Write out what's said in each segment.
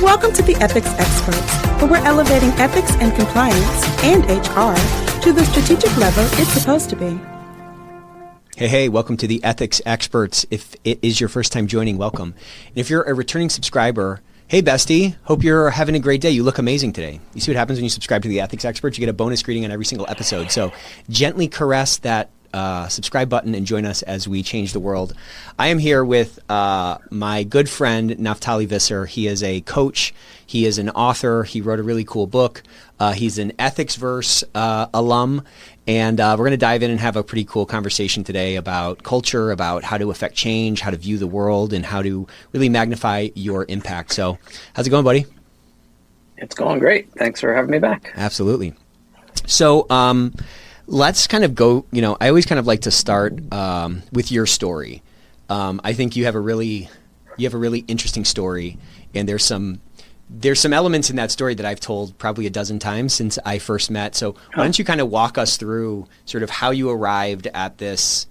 Welcome to the Ethics Experts, where we're elevating ethics and compliance and HR to the strategic level it's supposed to be. Hey, welcome to the Ethics Experts. If it is your first time joining, welcome. And if you're a returning subscriber, hey bestie, hope you're having a great day. You look amazing today. You see what happens when you subscribe to the Ethics Experts? You get a bonus greeting on every single episode. So gently caress that subscribe button and join us as we change the world. I am here with my good friend, Naphtali Visser. He is a coach. He is an author. He wrote a really cool book. He's an Ethics Verse alum. And we're going to dive in and have a pretty cool conversation today about culture, about how to affect change, how to view the world, and how to really magnify your impact. So how's it going, buddy? It's going great. Thanks for having me back. Absolutely. So let's kind of go, I always kind of like to start with your story. I think you have a really interesting story, and there's some elements in that story that I've told probably a dozen times since I first met. So why don't you kind of walk us through sort of how you arrived at this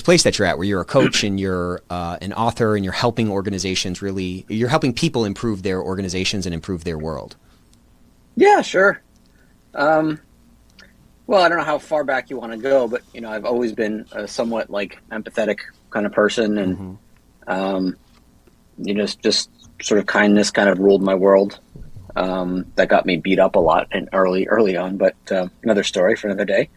place that you're at, where you're a coach and you're an author and you're helping organizations you're helping people improve their organizations and improve their world. Yeah, sure. Well, I don't know how far back you want to go, but I've always been a somewhat empathetic kind of person, and just sort of kindness kind of ruled my world. That got me beat up a lot and early on, but another story for another day.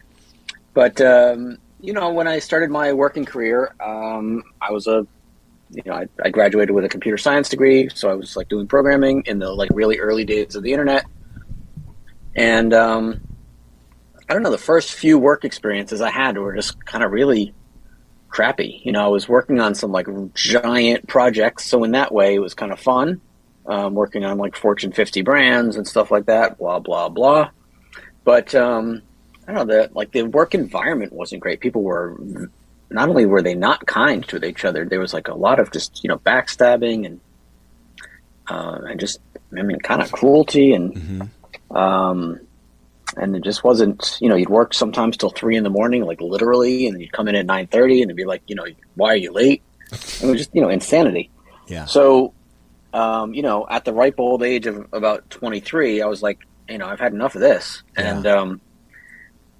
But when I started my working career, I was I graduated with a computer science degree, so I was doing programming in the really early days of the internet, and I don't know, the first few work experiences I had were just kind of really crappy. I was working on some giant projects, so in that way it was kind of fun, working on Fortune 50 brands and stuff like that, blah blah blah. But I don't know, the work environment wasn't great. People were, not only were they not kind to each other, there was a lot of just backstabbing and just kind of cruelty and and it just wasn't, you'd work sometimes till 3 a.m, literally, and you'd come in at 9:30 and it'd be why are you late? It was just, insanity. Yeah. So, at the ripe old age of about 23, I was I've had enough of this. Yeah. And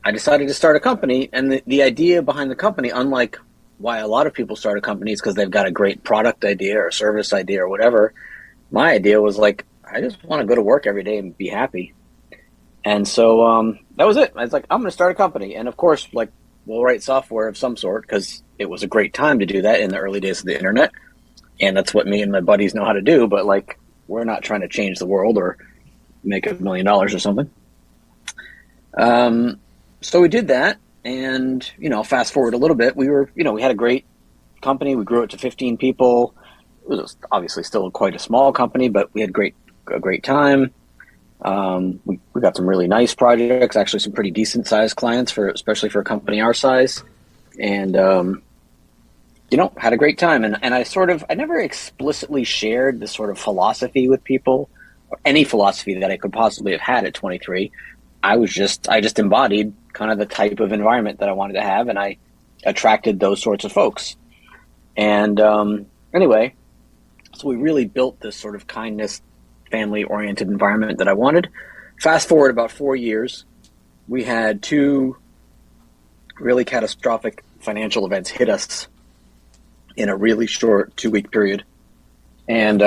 I decided to start a company. And the idea behind the company, unlike why a lot of people start a company, is because they've got a great product idea or service idea or whatever. My idea was I just want to go to work every day and be happy. And so that was it. I was I'm going to start a company. And of course, we'll write software of some sort, because it was a great time to do that in the early days of the internet. And that's what me and my buddies know how to do. But we're not trying to change the world or make $1 million or something. So we did that. And, fast forward a little bit, we had a great company. We grew it to 15 people. It was obviously still quite a small company, but we had a great time. We got some really nice projects, actually some pretty decent sized clients, especially for a company our size, and had a great time. And I never explicitly shared this sort of philosophy with people, or any philosophy that I could possibly have had at 23. I just embodied kind of the type of environment that I wanted to have, and I attracted those sorts of folks. And anyway, so we really built this sort of kindness, family-oriented environment that I wanted. Fast forward about 4 years, we had 2 really catastrophic financial events hit us in a really short 2-week period. And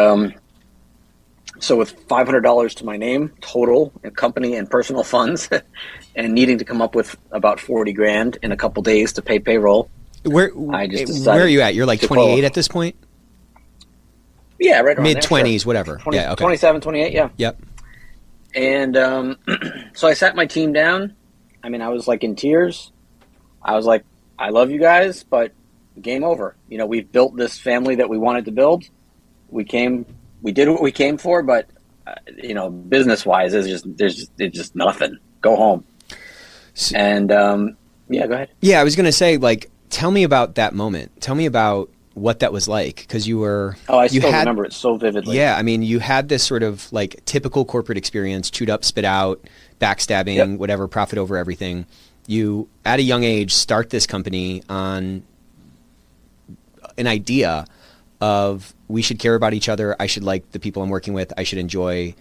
so with $500 to my name total in company and personal funds and needing to come up with about $40,000 in a couple days to pay payroll, where are you at? You're 28 at this point? Yeah, right around mid-20s, sure. whatever. 27, 28, yeah. Yep. And so I sat my team down. I was in tears. I was I love you guys, but game over. We've built this family that we wanted to build. We did what we came for, but business-wise, it's just nothing. Go home. And yeah, go ahead. Yeah, I was going to say, tell me about that moment. Tell me about what that was like, because you were... Oh, I still remember it so vividly. Yeah, you had this sort of typical corporate experience, chewed up, spit out, backstabbing, yep, whatever, profit over everything. You, at a young age, start this company on an idea of we should care about each other. I should like the people I'm working with. I should enjoy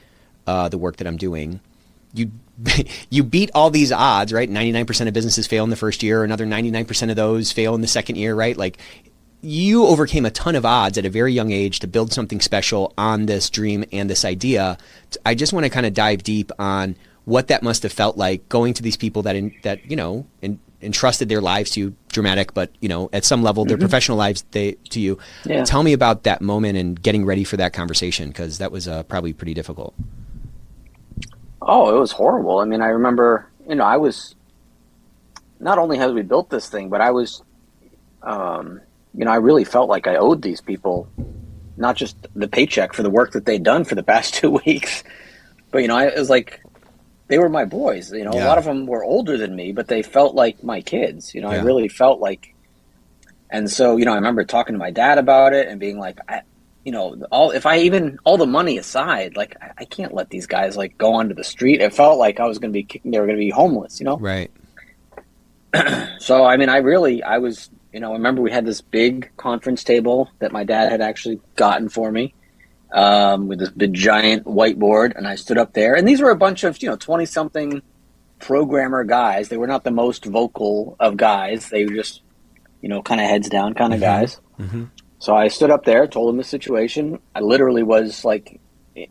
the work that I'm doing. You beat all these odds, right? 99% of businesses fail in the first year. Another 99% of those fail in the second year, right? Like you overcame a ton of odds at a very young age to build something special on this dream and this idea. I just want to kind of dive deep on what that must have felt like going to these people that entrusted their lives to you, dramatic, but at some level, their professional lives to you. Yeah. Tell me about that moment and getting ready for that conversation, because that was probably pretty difficult. Oh, it was horrible. I mean, I remember, I was, not only had we built this thing, but I was, I really felt like I owed these people not just the paycheck for the work that they'd done for the past 2 weeks, but, it was like, they were my boys. A lot of them were older than me, but they felt like my kids. I really felt like, and so, I remember talking to my dad about it and being like, all the money aside, like I can't let these guys like go onto the street. It felt like I was going to be they were going to be homeless, Right. So, I mean, I was, I remember we had this big conference table that my dad had actually gotten for me. With this big giant whiteboard, and I stood up there, and these were a bunch of 20-something programmer guys. They were not the most vocal of guys. They were just kind of heads down kind of guys. Mm-hmm. So I stood up there, told them the situation. I literally was like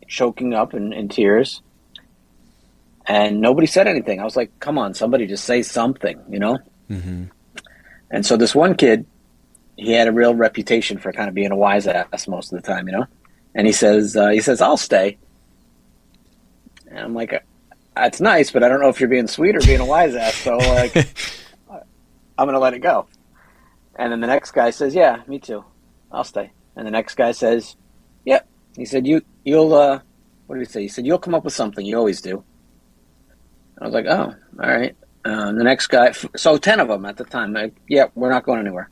choking up in tears, and nobody said anything. I was like, come on, somebody just say something, Mm-hmm. And so this one kid, he had a real reputation for kind of being a wise ass most of the time, And he says, I'll stay. And I'm like, that's nice, but I don't know if you're being sweet or being a wise ass. So like, I'm going to let it go. And then the next guy says, yeah, me too. I'll stay. And the next guy says, yep. He said, you'll, what did he say? He said, you'll come up with something. You always do. I was like, oh, all right. The next guy, so 10 of them at the time, like, yeah, we're not going anywhere.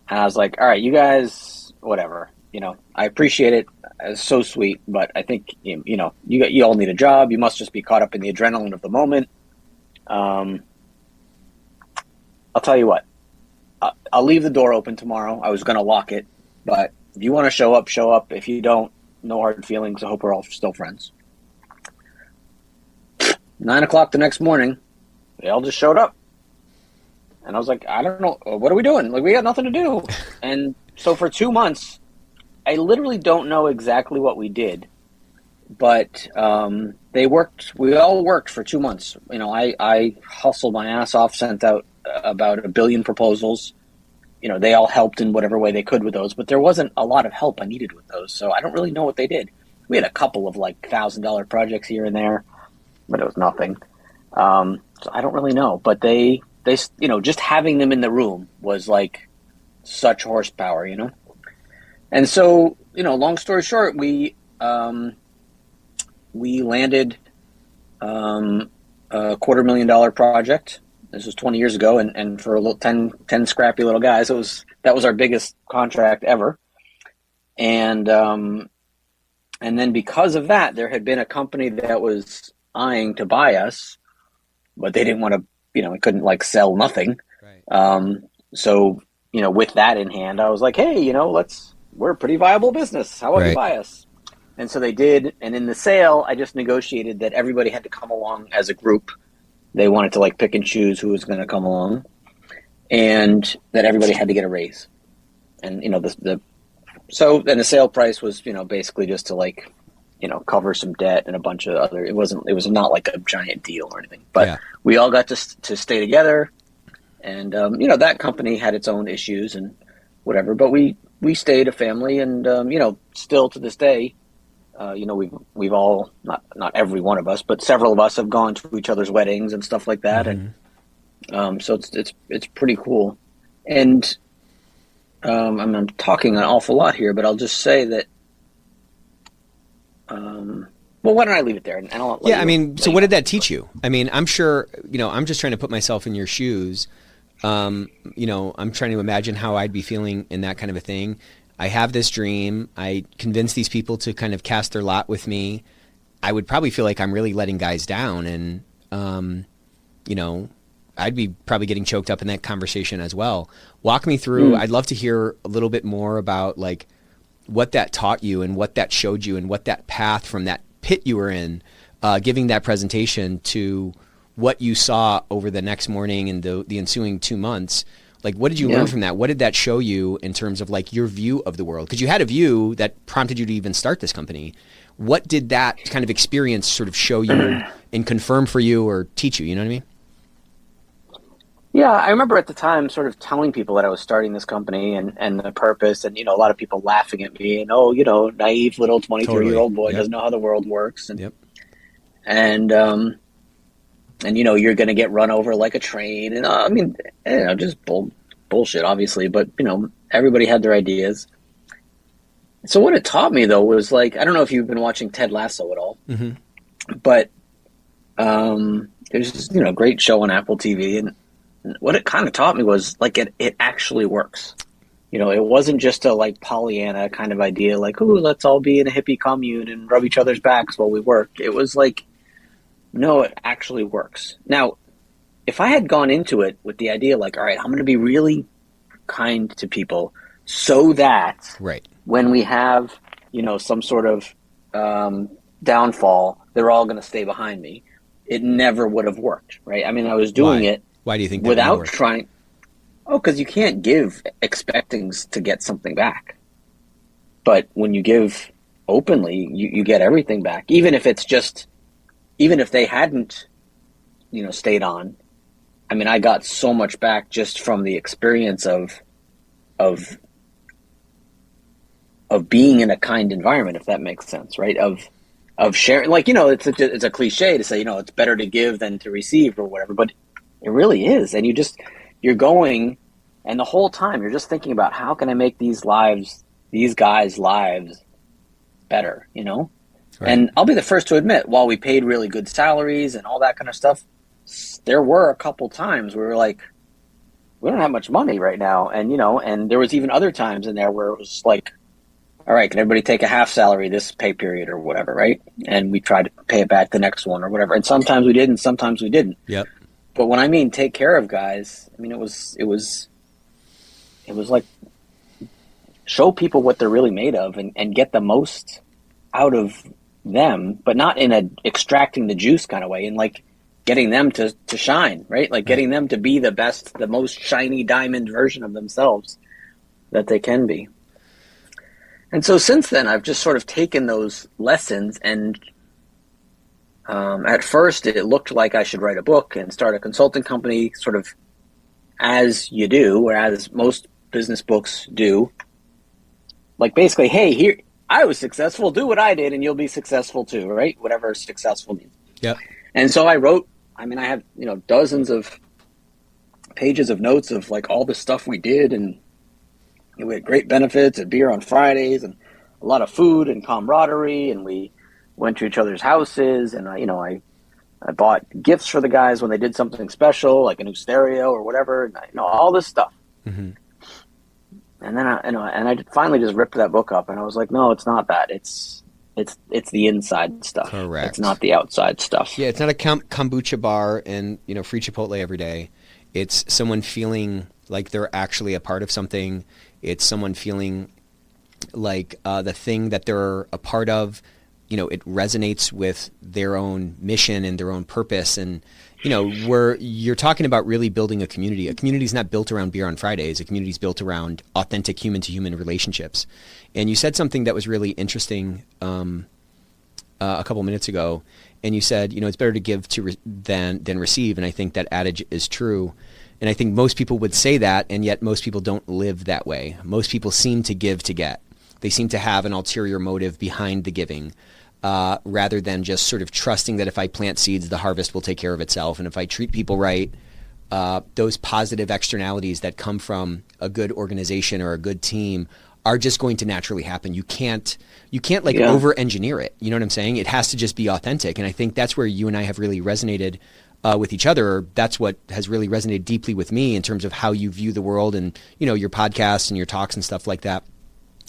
And I was like, all right, you guys, whatever. I appreciate it. It's so sweet, but I think, you all need a job. You must just be caught up in the adrenaline of the moment. I'll tell you what, I'll leave the door open tomorrow. I was going to lock it, but if you want to show up, show up. If you don't, no hard feelings. I hope we're all still friends. 9:00 the next morning, they all just showed up. And I was like, I don't know. What are we doing? Like, we got nothing to do. And so for 2 months, I literally don't know exactly what we did, but we all worked for 2 months. I hustled my ass off, sent out about 1 billion proposals. They all helped in whatever way they could with those, but there wasn't a lot of help I needed with those. So I don't really know what they did. We had a couple of like $1,000 projects here and there, but it was nothing. So I don't really know, but they just having them in the room was like such horsepower, And so, long story short, we landed a $250,000 project. This was 20 years ago, and for a little 10 scrappy little guys, that was our biggest contract ever. And then because of that, there had been a company that was eyeing to buy us, but they didn't want to, we couldn't like sell nothing. Right. So, with that in hand, I was like, hey, we're a pretty viable business. How about you buy us? And so they did. And in the sale, I just negotiated that everybody had to come along as a group. They wanted to like pick and choose who was going to come along, and that everybody had to get a raise. And, the sale price was, basically just to like, cover some debt and a bunch of other, it was not like a giant deal or anything, but we all got to stay together. And, that company had its own issues and whatever, but we stayed a family, and still to this day, we've all not every one of us, but several of us have gone to each other's weddings and stuff like that, mm-hmm. And so it's pretty cool. And I'm talking an awful lot here, but I'll just say that. Well, why don't I leave it there? And I'll so what did that teach you? I mean, I'm sure I'm just trying to put myself in your shoes. I'm trying to imagine how I'd be feeling in that kind of a thing. I have this dream. I convince these people to kind of cast their lot with me. I would probably feel like I'm really letting guys down, and I'd be probably getting choked up in that conversation as well. Walk me through. I'd love to hear a little bit more about like what that taught you and what that showed you and what that path from that pit you were in, giving that presentation to what you saw over the next morning and the ensuing 2 months. Like, what did you learn from that? What did that show you in terms of like your view of the world? Because you had a view that prompted you to even start this company. What did that kind of experience sort of show you and confirm for you or teach you? You know what I mean? Yeah, I remember at the time sort of telling people that I was starting this company and the purpose, and, a lot of people laughing at me and, naive little 23-year-old boy doesn't know how the world works. And, and you're going to get run over like a train. And just bullshit, obviously. But, everybody had their ideas. So what it taught me, though, was like, I don't know if you've been watching Ted Lasso at all, but there's this, great show on Apple TV. And what it kind of taught me was like it actually works. It wasn't just a like Pollyanna kind of idea, like, ooh, let's all be in a hippie commune and rub each other's backs while we work. It was like, no, it actually works. Now, if I had gone into it with the idea like, all right, I'm going to be really kind to people so that when we have, some sort of downfall, they're all going to stay behind me, it never would have worked, right? I mean, I was doing it. Why do you think that without trying? Oh, because you can't give expecting to get something back. But when you give openly, you get everything back. Even if they hadn't, stayed on. I mean, I got so much back just from the experience of being in a kind environment, if that makes sense, right? Of sharing, like, it's a cliche to say, it's better to give than to receive or whatever, but it really is. And you're going, and the whole time you're just thinking about how can I make these guys' lives better, Right. And I'll be the first to admit, while we paid really good salaries and all that kind of stuff, there were a couple times where we were like, we don't have much money right now. And, and there was even other times in there where it was like, all right, can everybody take a half salary this pay period or whatever, right? And we tried to pay it back the next one or whatever. And sometimes we did and sometimes we didn't. Yep. But when I mean take care of guys, I mean, it was like show people what they're really made of and get the most out of them, but not in a extracting the juice kind of way, and like getting them to shine, right? Like getting them to be the best, the most shiny diamond version of themselves that they can be. And so since then, I've just sort of taken those lessons and at first, it looked like I should write a book and start a consulting company, sort of as you do, or as most business books do. Like basically, hey, here, I was successful, do what I did, and you'll be successful too, right? Whatever successful means. Yeah. And so I wrote, I have, dozens of pages of notes of like all the stuff we did, and we had great benefits and beer on Fridays and a lot of food and camaraderie, and we went to each other's houses, and I bought gifts for the guys when they did something special, like a new stereo or whatever, and all this stuff. Mm-hmm. And then I finally just ripped that book up, and I was like, no, it's not that. It's the inside stuff. Correct. It's not the outside stuff. Yeah, it's not a kombucha bar and free Chipotle every day. It's someone feeling like they're actually a part of something. It's someone feeling like the thing that they're a part of, it resonates with their own mission and their own purpose. And, where you're talking about really building a community. A community is not built around beer on Fridays. A community is built around authentic human-to-human relationships. And you said something that was really interesting a couple minutes ago. And you said, it's better to give than receive. And I think that adage is true. And I think most people would say that, and yet most people don't live that way. Most people seem to give to get. They seem to have an ulterior motive behind the giving, rather than just sort of trusting that if I plant seeds, the harvest will take care of itself. And if I treat people right, those positive externalities that come from a good organization or a good team are just going to naturally happen. You can't over-engineer it. You know what I'm saying? It has to just be authentic. And I think that's where you and I have really resonated with each other. That's what has really resonated deeply with me in terms of how you view the world and, your podcasts and your talks and stuff like that.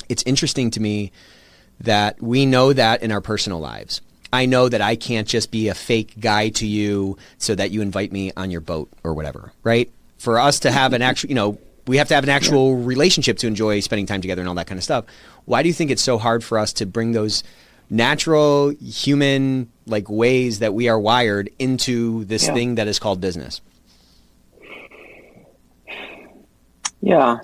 It's interesting to me that we know that in our personal lives. I know that I can't just be a fake guy to you so that you invite me on your boat or whatever, right? For us to have an actual, we have to have an actual relationship to enjoy spending time together and all that kind of stuff. Why do you think it's so hard for us to bring those natural human like ways that we are wired into this thing that is called business? Yeah.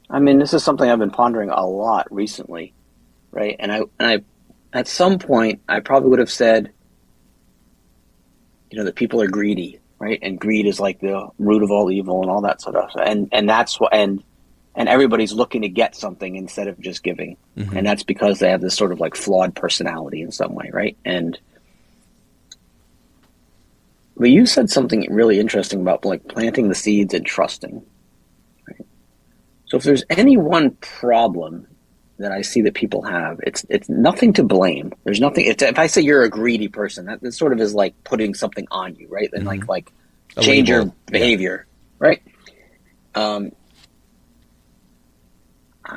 I mean, this is something I've been pondering a lot recently, right? And I at some point I probably would have said, that people are greedy, right? And greed is like the root of all evil and all that sort of stuff. And that's what, and everybody's looking to get something instead of just giving. Mm-hmm. And that's because they have this sort of like flawed personality in some way, right? But you said something really interesting about like planting the seeds and trusting. Right? So if there's any one problem that I see that people have, it's nothing to blame. There's nothing. If I say you're a greedy person, that sort of is like putting something on you, right? And mm-hmm. like change your behavior, right? I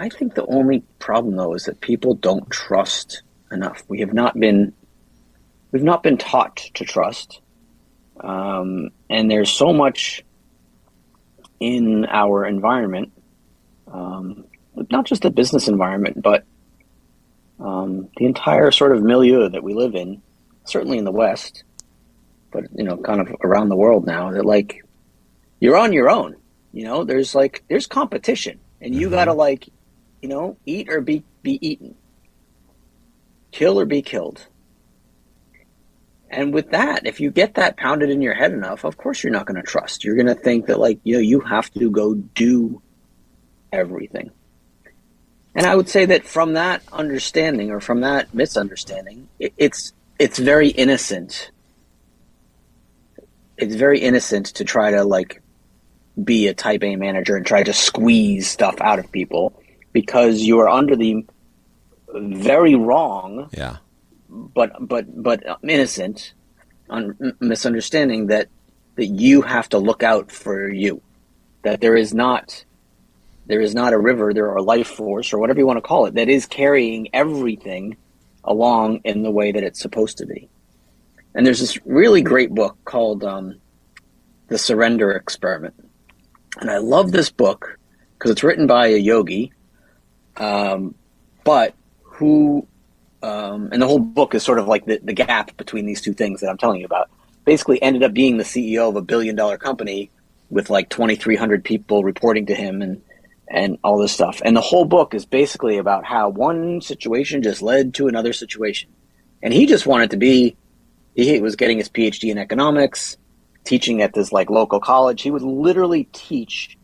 think the only problem though is that people don't trust enough. We've not been taught to trust, and there's so much in our environment. Not just the business environment, but the entire sort of milieu that we live in, certainly in the West, but kind of around the world now, that like you're on your own. There's competition, and you mm-hmm. gotta like, eat or be eaten, kill or be killed. And with that, if you get that pounded in your head enough, of course you're not going to trust. You're going to think that like you have to go do everything. And I would say that from that understanding or from that misunderstanding, it's very innocent. It's very innocent to try to like be a type A manager and try to squeeze stuff out of people because you are under the very wrong, but innocent misunderstanding that you have to look out for you, that there is not a river, there are a life force, or whatever you want to call it, that is carrying everything along in the way that it's supposed to be. And there's this really great book called The Surrender Experiment. And I love this book because it's written by a yogi, but who, and the whole book is sort of like the gap between these two things that I'm telling you about, basically ended up being the CEO of $1 billion company with like 2,300 people reporting to him and all this stuff. And the whole book is basically about how one situation just led to another situation. And he just wanted to be, he was getting his PhD in economics, teaching at this like local college. He would literally teach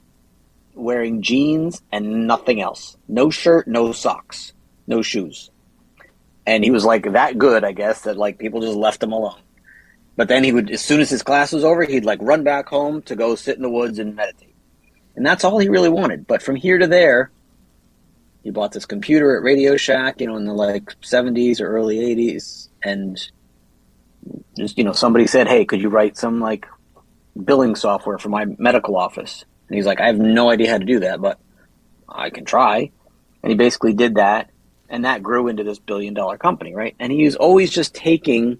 wearing jeans and nothing else. No shirt, no socks, no shoes. And he was like that good, I guess, that like people just left him alone. But then he would, as soon as his class was over, he'd like run back home to go sit in the woods and meditate. And that's all he really wanted. But from here to there, he bought this computer at Radio Shack, in the like 70s or early 80s. And just, somebody said, hey, could you write some like billing software for my medical office? And he's like, I have no idea how to do that, but I can try. And he basically did that. And that grew into this $1 billion company, right? And he was always just taking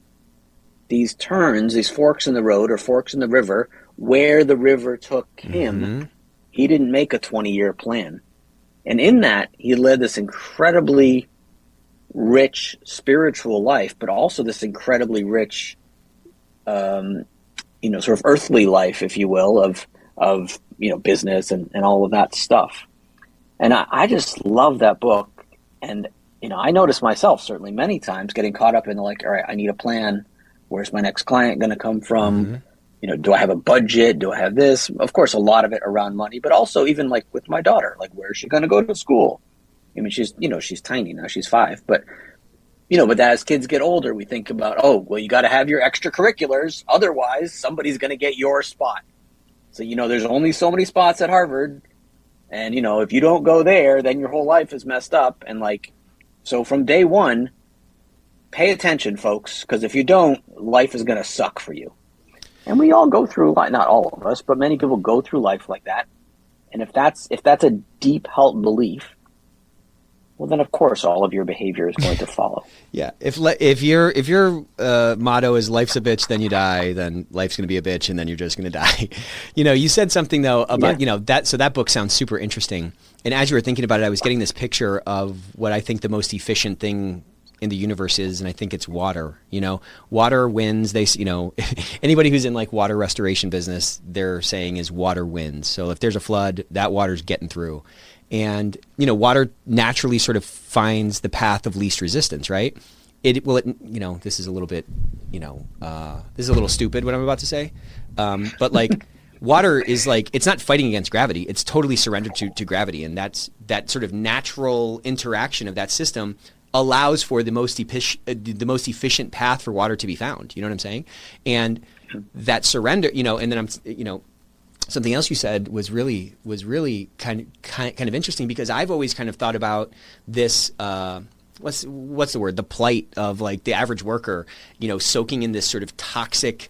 these turns, these forks in the road or forks in the river, where the river took him. Mm-hmm. He didn't make a 20-year plan. And in that, he led this incredibly rich spiritual life, but also this incredibly rich, sort of earthly life, if you will, of business and all of that stuff. And I just love that book. And, I noticed myself certainly many times getting caught up in like, all right, I need a plan. Where's my next client going to come from? Mm-hmm. Do I have a budget? Do I have this? Of course, a lot of it around money, but also even like with my daughter, like where is she going to go to school? I mean, she's tiny now, she's 5, but as kids get older, we think about, oh, well, you got to have your extracurriculars. Otherwise somebody's going to get your spot. So, there's only so many spots at Harvard. And, if you don't go there, then your whole life is messed up. And like, so from day one, pay attention, folks, because if you don't, life is going to suck for you. And we all go through life, not all of us, but many people go through life like that. And if that's a deep held belief, well, then of course all of your behavior is going to follow. Yeah. If your motto is life's a bitch, then you die, then life's going to be a bitch, and then you're just going to die. You said something though about so that book sounds super interesting. And as you were thinking about it, I was getting this picture of what I think the most efficient thing in the universe is, and I think it's water. Water wins. Anybody who's in like water restoration business, they're saying is water wins. So if there's a flood, that water's getting through. And, water naturally sort of finds the path of least resistance, right? This is a little bit, this is a little stupid what I'm about to say. But like water is like, it's not fighting against gravity. It's totally surrendered to gravity. And that sort of natural interaction of that system allows for the most efficient path for water to be found. You know what I'm saying? And that surrender, and then something else you said was really kind of interesting, because I've always kind of thought about this. What's the word? The plight of like the average worker, soaking in this sort of toxic,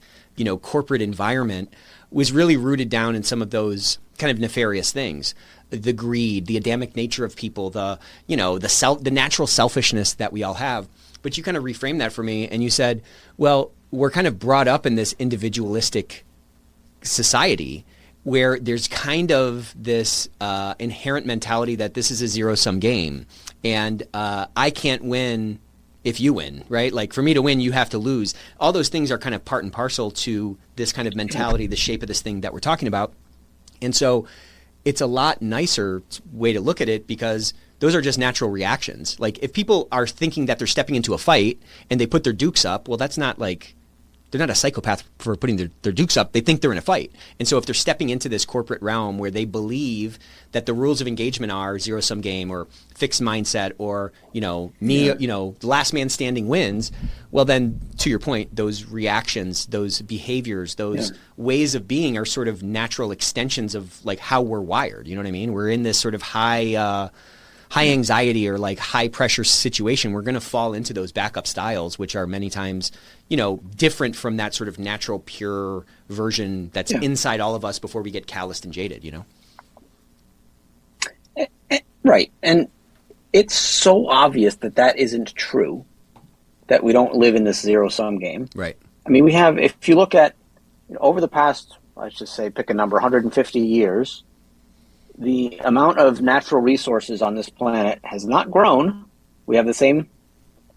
corporate environment, was really rooted down in some of those kind of nefarious things. The greed, the Adamic nature of people, the natural selfishness that we all have. But you kind of reframed that for me, and you said, well, we're kind of brought up in this individualistic society where there's kind of this inherent mentality that this is a zero-sum game, and I can't win if you win, right? Like for me to win, you have to lose. All those things are kind of part and parcel to this kind of mentality, the shape of this thing that we're talking about. And so it's a lot nicer way to look at it, because those are just natural reactions. Like if people are thinking that they're stepping into a fight and they put their dukes up, well, that's not like, they're not a psychopath for putting their dukes up. They think they're in a fight. And so if they're stepping into this corporate realm where they believe that the rules of engagement are zero-sum game or fixed mindset or, the last man standing wins, well then, to your point, those reactions, those behaviors, those ways of being are sort of natural extensions of like how we're wired. You know what I mean? We're in this sort of high anxiety or like high pressure situation. We're going to fall into those backup styles, which are many times, different from that sort of natural, pure version that's inside all of us before we get calloused and jaded, Right. And it's so obvious that isn't true, that we don't live in this zero-sum game. Right. I mean, we have, if you look at over the past, let's just say, pick a number, 150 years, the amount of natural resources on this planet has not grown. We have the same,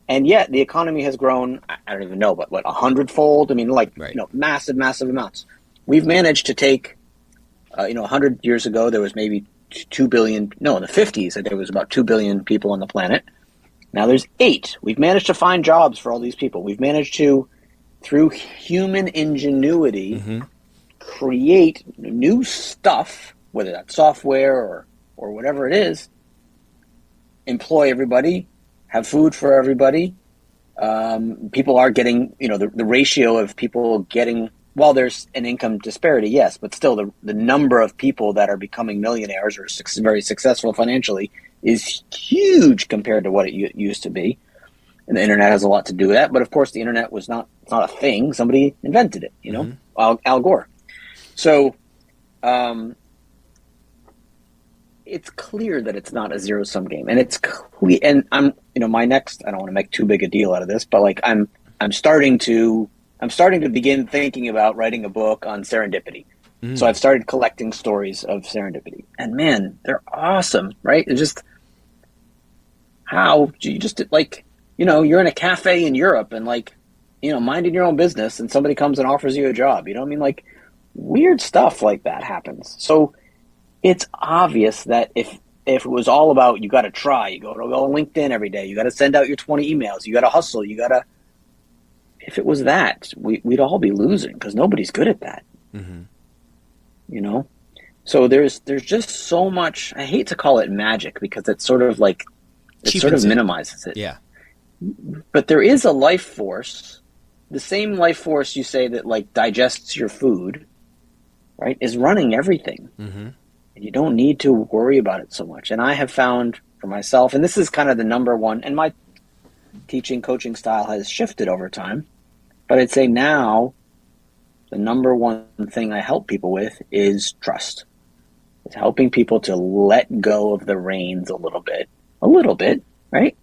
and yet the economy has grown, I don't even know, but 100-fold? I mean, massive, massive amounts. We've managed to take, 100 years ago, there was maybe 2 billion, no, in the 50s, there was about 2 billion people on the planet. Now there's 8. We've managed to find jobs for all these people. We've managed to, through human ingenuity, create new stuff, whether that's software or whatever it is, employ everybody, have food for everybody. People are getting, the ratio of people getting, while there's an income disparity, yes, but still the number of people that are becoming millionaires or very successful financially is huge compared to what it used to be. And the internet has a lot to do with that. But of course, the internet it's not a thing. Somebody invented it, Al Gore. So, it's clear that it's not a zero-sum game, and it's clear. And I'm, my next, I don't want to make too big a deal out of this, but like I'm starting to begin thinking about writing a book on serendipity. So I've started collecting stories of serendipity, and man, they're awesome, right? It's just how you just like, you're in a cafe in Europe and like, minding your own business, and somebody comes and offers you a job. I mean, like weird stuff like that happens. So it's obvious that if it was all about, you got to try, you go to LinkedIn every day, you got to send out your 20 emails, you got to hustle, if it was that, we'd all be losing, because nobody's good at that. So there's just so much, I hate to call it magic, because it's sort of like, it sort of minimizes it. Yeah. But there is a life force, the same life force you say that like digests your food, right, is running everything. And you don't need to worry about it so much. And I have found for myself, and this is kind of the number one, and my teaching, coaching style has shifted over time, but I'd say now the number one thing I help people with is trust. It's helping people to let go of the reins a little bit. a little bit, right?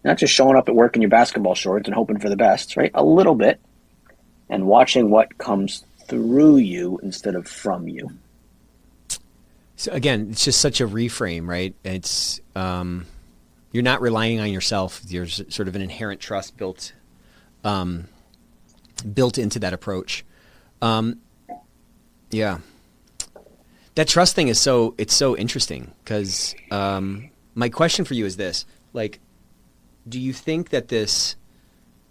Not just showing up at work in your basketball shorts and hoping for the best, right? A little bit, and watching what comes through you instead of from you. So again, it's just such a reframe, right? It's you're not relying on yourself. There's sort of an inherent trust built into that approach. Yeah, that trust thing is so interesting because my question for you is this: like, do you think that this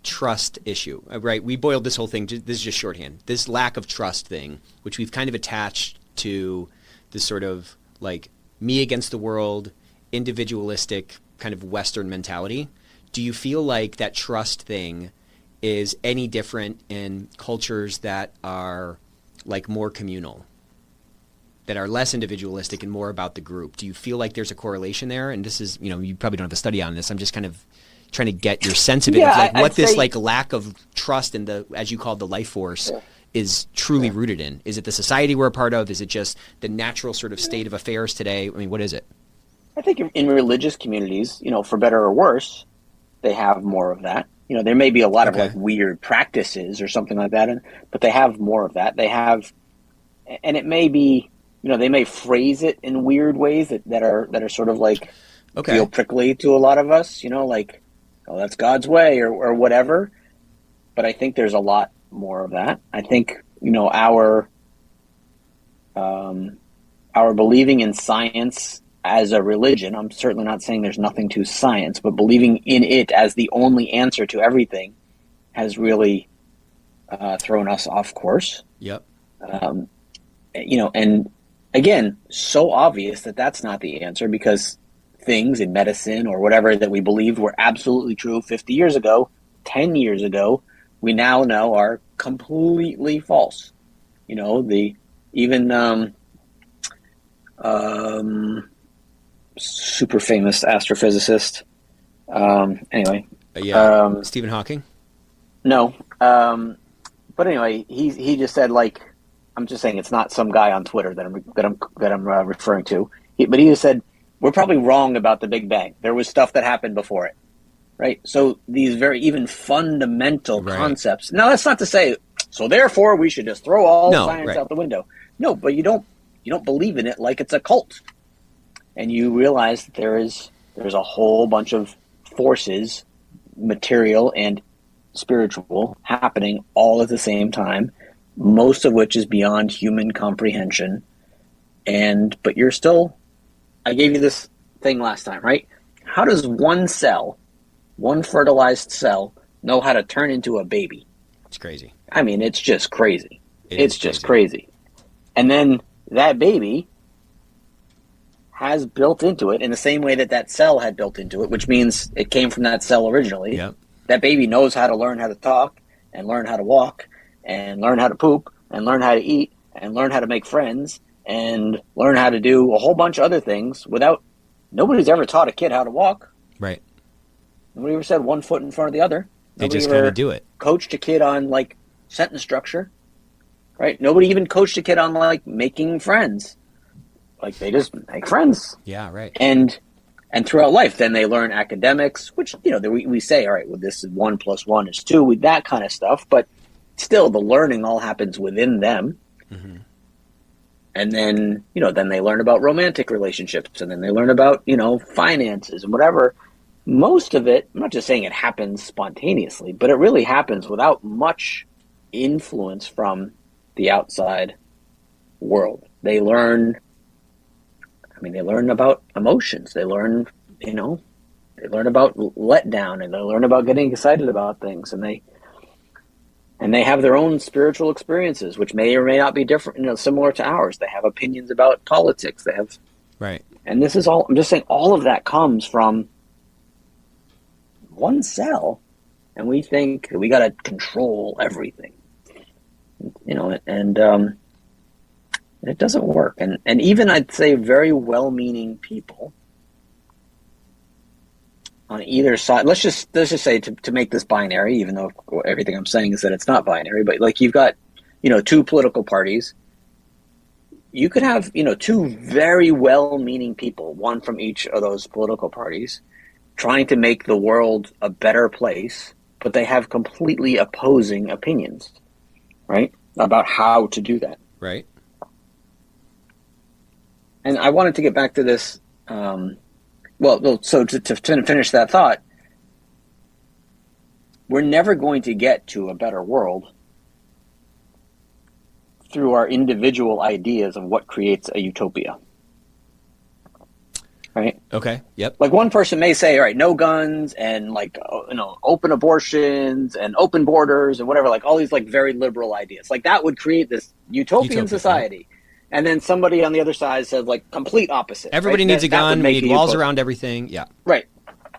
trust issue, right? We boiled this whole thing. This is just shorthand. This lack of trust thing, which we've kind of attached to this sort of like me against the world, individualistic kind of Western mentality. Do you feel like that trust thing is any different in cultures that are like more communal, that are less individualistic and more about the group? Do you feel like there's a correlation there? And this is, you probably don't have a study on this. I'm just kind of trying to get your sense of it, Yeah, of like what I'd this say, like lack of trust in the, as you called, the life force is truly rooted in. Is it the society we're a part of? Is it just the natural sort of state of affairs today? I mean, what is it? I think in religious communities, for better or worse, they have more of that. There may be a lot of like weird practices or something like that, but they have more of that. They have, and it may be, they may phrase it in weird ways that are sort of like feel prickly to a lot of us. Like, oh, that's God's way or whatever. But I think there's a lot more of that. I think our believing in science as a religion, I'm certainly not saying there's nothing to science, but believing in it as the only answer to everything has really thrown us off course. Yep. And again, so obvious that that's not the answer, because things in medicine or whatever that we believed were absolutely true 50 years ago, 10 years ago, we now know are completely false. Super famous astrophysicist. Stephen Hawking. No, but anyway, he just said, like, I'm just saying it's not some guy on Twitter that I'm referring to. But he just said we're probably wrong about the Big Bang. There was stuff that happened before it, right? So these very even fundamental concepts. Now that's not to say so therefore we should just throw all science out the window. No, but you don't believe in it like it's a cult. And you realize that there's a whole bunch of forces, material and spiritual, happening all at the same time, most of which is beyond human comprehension. But you're still, I gave you this thing last time, right? How does one fertilized cell, know how to turn into a baby? It's crazy. I mean, it's just crazy. It's just crazy. And then that baby has built into it in the same way that cell had built into it, which means it came from that cell originally. Yep. That baby knows how to learn how to talk and learn how to walk and learn how to poop and learn how to eat and learn how to make friends and learn how to do a whole bunch of other things nobody's ever taught a kid how to walk. Right. Nobody ever said one foot in front of the other. They just kind of do it. Coached a kid on like sentence structure, right? Nobody even coached a kid on like making friends. Like they just make friends. Yeah, right. And throughout life, then they learn academics, which, we say, all right, well, this is 1 + 1 is 2, with that kind of stuff. But still, the learning all happens within them. Mm-hmm. And then, then they learn about romantic relationships, and then they learn about, finances and whatever. Most of it, I'm not just saying it happens spontaneously, but it really happens without much influence from the outside world. They learn about emotions. They learn, they learn about letdown, and they learn about getting excited about things, and they have their own spiritual experiences, which may or may not be different, similar to ours. They have opinions about politics. They have, right. And this is all, I'm just saying, all of that comes from one cell, and we think that we got to control everything, and it doesn't work. And even, I'd say, very well-meaning people on either side. Let's just say, to make this binary, even though everything I'm saying is that it's not binary, but like you've got, two political parties. you could have, two very well-meaning people, one from each of those political parties, trying to make the world a better place, but they have completely opposing opinions, right, about how to do that. Right. And I wanted to get back to this. So to finish that thought, we're never going to get to a better world through our individual ideas of what creates a utopia. Right? Okay. Yep. Like one person may say, all right, no guns and open abortions and open borders and whatever, like all these like very liberal ideas. Like that would create this utopian society. Right? And then somebody on the other side says like complete opposite. Everybody needs a gun, we need walls around everything. Yeah. Right.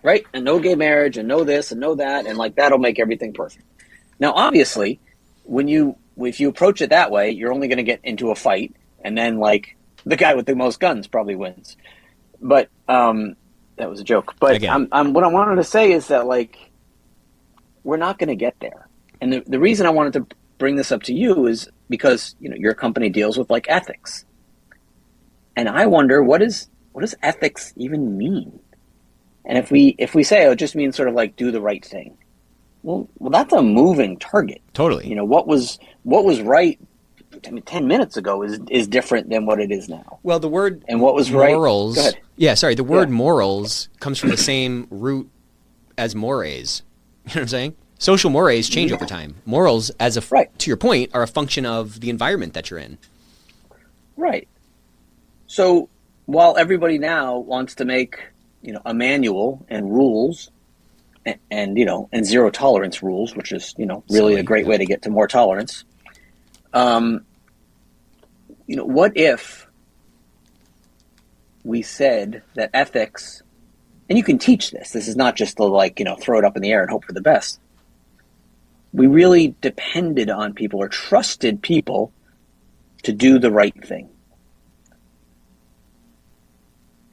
Right. And no gay marriage and no this and no that. And like that'll make everything perfect. Now, obviously, if you approach it that way, you're only going to get into a fight. And then like the guy with the most guns probably wins. But that was a joke. But what I wanted to say is that like we're not going to get there. And the reason I wanted to bring this up to you is because your company deals with like ethics. And I wonder what does ethics even mean? And if we say it just means sort of like do the right thing. Well, that's a moving target. Totally. What was right 10 minutes ago is different than what it is now. Well, the word and what was morals. Right. Go ahead. Yeah, sorry. The word morals comes from the same root as mores. You know what I'm saying? Social mores change over time. Morals, to your point, are a function of the environment that you're in. Right. So while everybody now wants to make a manual and rules and zero tolerance rules, which is really a great way to get to more tolerance. What if we said that ethics, and you can teach this. This is not just to throw it up in the air and hope for the best. We really depended on people or trusted people to do the right thing.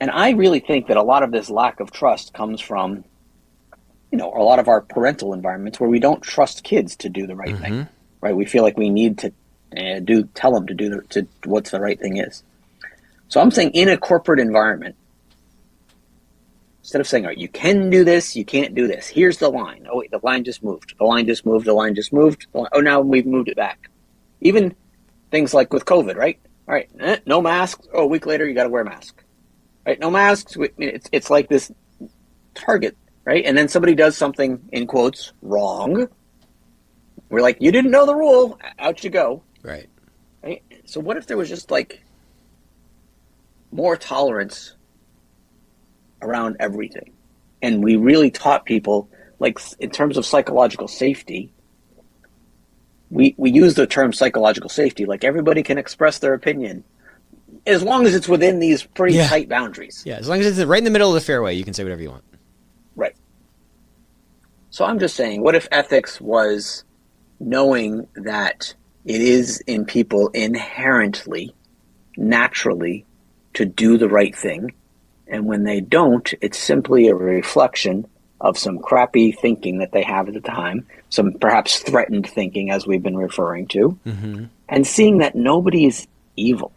And I really think that a lot of this lack of trust comes from, a lot of our parental environments where we don't trust kids to do the right thing, right? We feel like we need to tell them to do what's the right thing is. So I'm saying in a corporate environment, instead of saying, all right, you can do this, you can't do this. Here's the line. Oh, wait, the line just moved. The line just moved. The line just moved. Oh, now we've moved it back. Even things like with COVID, right? All right, no masks. Oh, a week later, you got to wear a mask. Right? No masks. It's like this target, right? And then somebody does something, in quotes, wrong. We're like, you didn't know the rule. Out you go. Right. Right? So what if there was just like more tolerance around everything? And we really taught people, like in terms of psychological safety, we use the term psychological safety, like everybody can express their opinion as long as it's within these pretty tight boundaries. Yeah, as long as it's right in the middle of the fairway, you can say whatever you want. Right. So I'm just saying, what if ethics was knowing that it is in people inherently, naturally, to do the right thing, and when they don't, it's simply a reflection of some crappy thinking that they have at the time, some perhaps threatened thinking, as we've been referring to, and seeing that nobody is evil.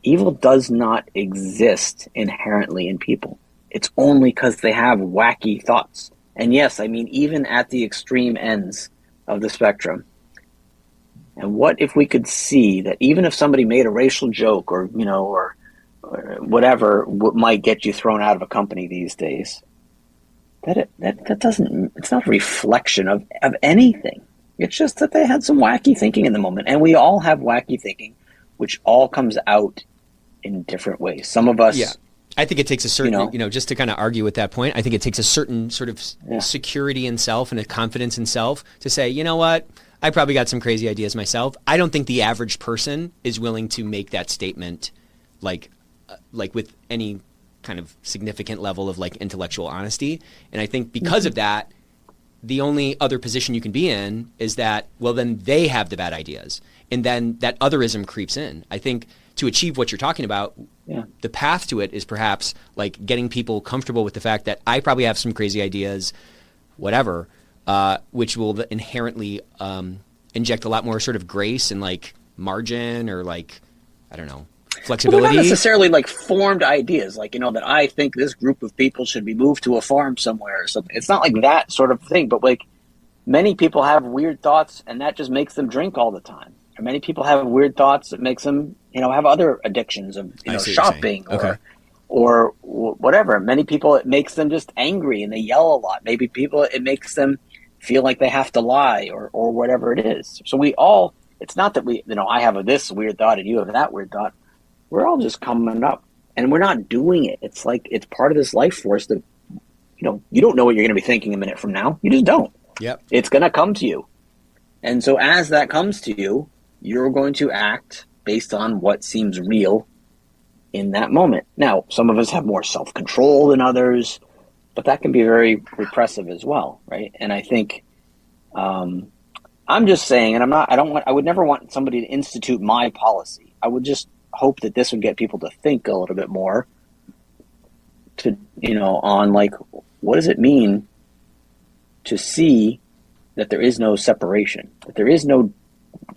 Evil does not exist inherently in people. It's only because they have wacky thoughts. And yes, I mean, even at the extreme ends of the spectrum. And what if we could see that even if somebody made a racial joke or whatever might get you thrown out of a company these days, that doesn't, it's not a reflection of anything. It's just that they had some wacky thinking in the moment. And we all have wacky thinking, which all comes out in different ways. Some of us... Yeah. I think it takes a certain, just to kind of argue with that point, I think it takes a certain sort of security in self and a confidence in self to say, you know what, I probably got some crazy ideas myself. I don't think the average person is willing to make that statement like with any kind of significant level of like intellectual honesty. And I think because of that, the only other position you can be in is that, well, then they have the bad ideas. And then that otherism creeps in. I think to achieve what you're talking about, the path to it is perhaps like getting people comfortable with the fact that I probably have some crazy ideas, whatever, which will inherently inject a lot more sort of grace and like margin or like, I don't know. flexibility. Well, they're not necessarily like formed ideas, like, that I think this group of people should be moved to a farm somewhere or something. It's not like that sort of thing, but like many people have weird thoughts and that just makes them drink all the time. Or many people have weird thoughts that makes them, have other addictions of, shopping or whatever. Many people, it makes them just angry and they yell a lot. Maybe people, it makes them feel like they have to lie or whatever it is. So we all, it's not that we, I have this weird thought and you have that weird thought. We're all just coming up and we're not doing it. It's like, it's part of this life force that, you don't know what you're going to be thinking a minute from now. You just don't. Yep. It's going to come to you. And so as that comes to you, you're going to act based on what seems real in that moment. Now, some of us have more self-control than others, but that can be very repressive as well, right? And I think I'm just saying, and I would never want somebody to institute my policy. I would just hope that this would get people to think a little bit more to, on like, what does it mean to see that there is no separation, that there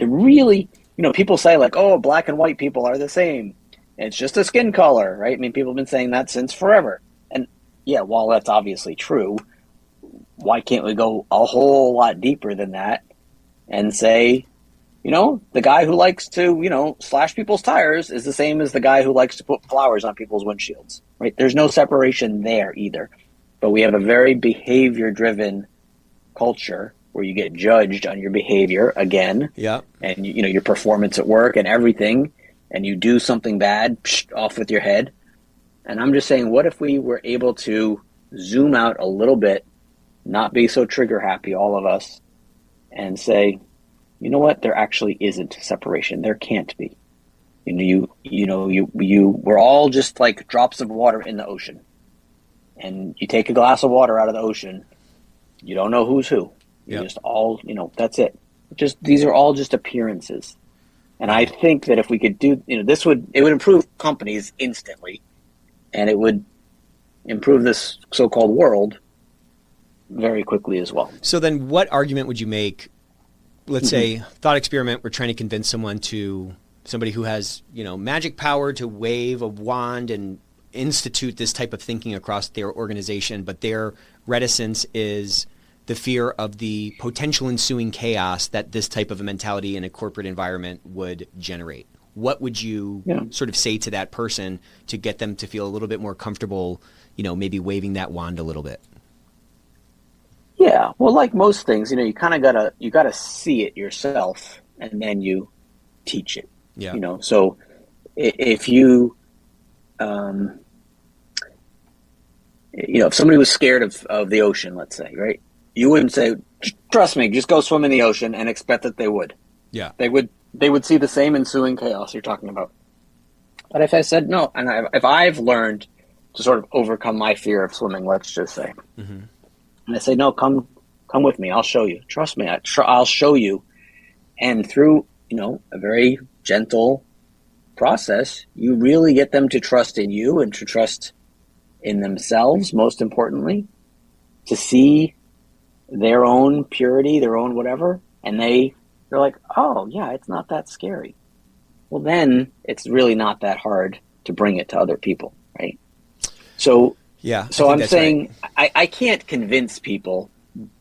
really, people say like, oh, black and white people are the same. It's just a skin color, right? I mean, people have been saying that since forever. And yeah, while that's obviously true, why can't we go a whole lot deeper than that and say, the guy who likes to, slash people's tires is the same as the guy who likes to put flowers on people's windshields, right? There's no separation there either. But we have a very behavior-driven culture where you get judged on your behavior again. Yeah. And, your performance at work and everything. And you do something bad, off with your head. And I'm just saying, what if we were able to zoom out a little bit, not be so trigger happy, all of us, and say, you know what? There actually isn't separation. There can't be. We're all just like drops of water in the ocean. And you take a glass of water out of the ocean, you don't know who's who. You just all, that's it. These are all just appearances. And I think that if we could do, it would improve companies instantly, and it would improve this so-called world very quickly as well. So then what argument would you make? Let's say, thought experiment, we're trying to convince somebody who has, magic power to wave a wand and institute this type of thinking across their organization, but their reticence is the fear of the potential ensuing chaos that this type of a mentality in a corporate environment would generate. What would you sort of say to that person to get them to feel a little bit more comfortable, maybe waving that wand a little bit? Yeah, well, like most things, you kind of gotta see it yourself, and then you teach it. Yeah. So if you, if somebody was scared of the ocean, let's say, right? You wouldn't say, trust me, just go swim in the ocean and expect that they would. Yeah. They would see the same ensuing chaos you're talking about. But if I said no, and if I've learned to sort of overcome my fear of swimming, let's just say, and I say, no, come with me, I'll show you. Trust me, I'll show you. And through, a very gentle process, you really get them to trust in you and to trust in themselves, most importantly, to see their own purity, their own whatever, and they're like, oh yeah, it's not that scary. Well, then it's really not that hard to bring it to other people, right? So yeah, so I'm saying right. I can't convince people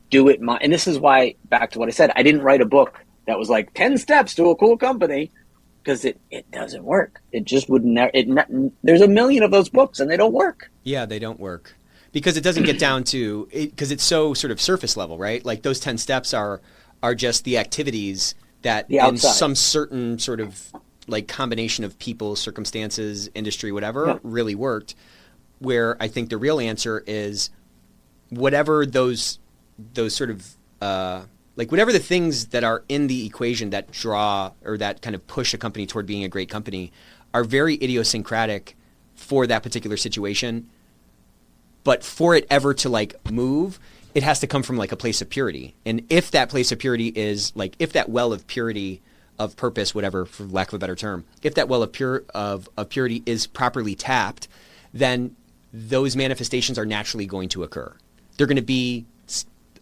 do it. And this is why, back to what I said, I didn't write a book that was like 10 steps to a cool company, because it doesn't work. It just would never. There's a million of those books and they don't work. Yeah, they don't work. Because it doesn't get down to it, because it's so sort of surface level, right? Like those 10 steps are just the activities that in some certain sort of like combination of people, circumstances, industry, whatever, really worked. Where I think the real answer is whatever those sort of like whatever the things that are in the equation that draw or that kind of push a company toward being a great company are very idiosyncratic for that particular situation. But for it ever to like move, it has to come from like a place of purity. And if that place of purity is like, if that well of purity, of purpose, whatever, for lack of a better term, if that well of purity is properly tapped, then those manifestations are naturally going to occur. They're going to be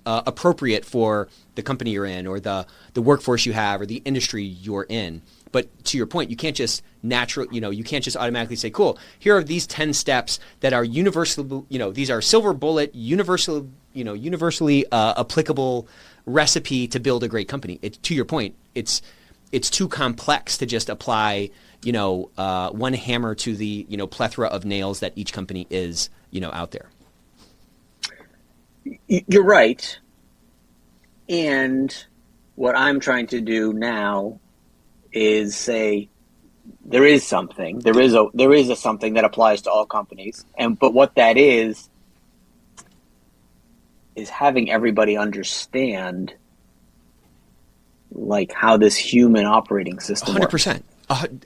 appropriate for the company you're in, or the workforce you have, or the industry you're in. But to your point, you can't just you can't just automatically say, cool, here are these 10 steps that are universal, these are silver bullet, universally applicable recipe to build a great company. To your point, it's too complex to just apply, one hammer to the, plethora of nails that each company is, out there. You're right. And what I'm trying to do now is say there is something that applies to all companies, but what that is having everybody understand like how this human operating system 100%.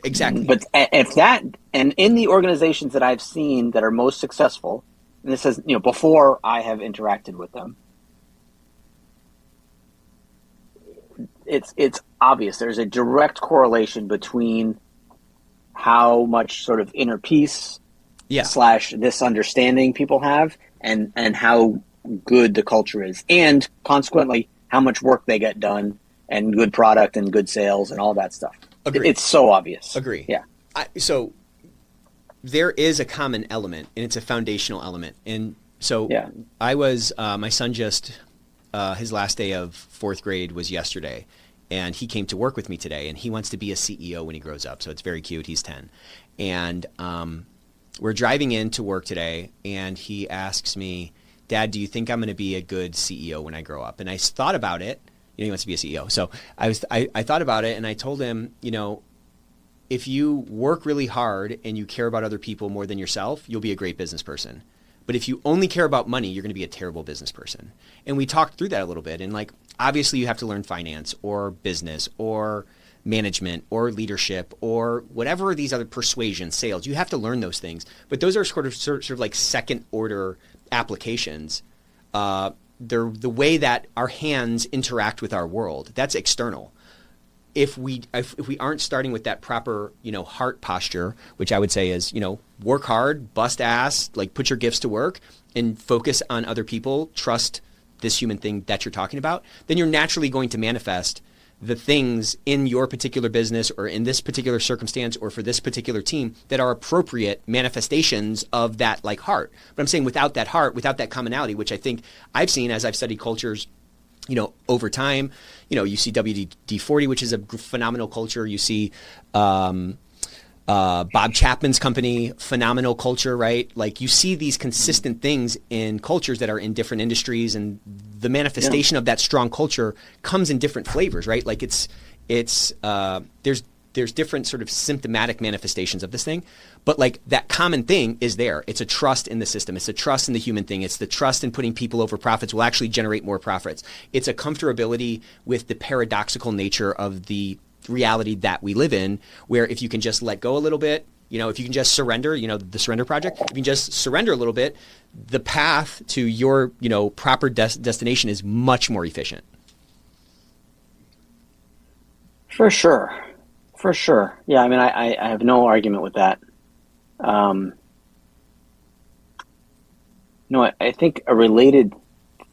Exactly. But if that, and in the organizations that I've seen that are most successful, and this is before I have interacted with them, it's obvious. There's a direct correlation between how much sort of inner peace / this understanding people have and how good the culture is, and consequently how much work they get done and good product and good sales and all that stuff. Agree. It's so obvious. Agree. Yeah. So there is a common element, and it's a foundational element. And so I was my son just his last day of fourth grade was yesterday, and he came to work with me today, and he wants to be a CEO when he grows up. So it's very cute. He's 10. And we're driving into work today, and he asks me, Dad, do you think I'm going to be a good CEO when I grow up? And I thought about it. He wants to be a CEO. So I thought about it, and I told him, if you work really hard and you care about other people more than yourself, you'll be a great business person. But if you only care about money, you're going to be a terrible business person. And we talked through that a little bit. And like, obviously you have to learn finance or business or management or leadership or whatever these other persuasion, sales. You have to learn those things. But those are sort of like second order applications. They're the way that our hands interact with our world. That's external. If we aren't starting with that proper, heart posture, which I would say is, work hard, bust ass, like put your gifts to work and focus on other people, trust this human thing that you're talking about, then you're naturally going to manifest the things in your particular business or in this particular circumstance or for this particular team that are appropriate manifestations of that like heart. But I'm saying without that heart, without that commonality, which I think I've seen as I've studied cultures, over time, you see WD-40, which is a phenomenal culture. You see Bob Chapman's company, phenomenal culture, right? Like you see these consistent things in cultures that are in different industries, and the manifestation of that strong culture comes in different flavors, right? Like there's different sort of symptomatic manifestations of this thing, but like that common thing is there. It's a trust in the system. It's a trust in the human thing. It's the trust in putting people over profits will actually generate more profits. It's a comfortability with the paradoxical nature of the reality that we live in, where if you can just let go a little bit, if you can just surrender, the surrender project, if you can just surrender a little bit, the path to your, proper destination is much more efficient. For sure. For sure. Yeah. I mean, I have no argument with that. I think a related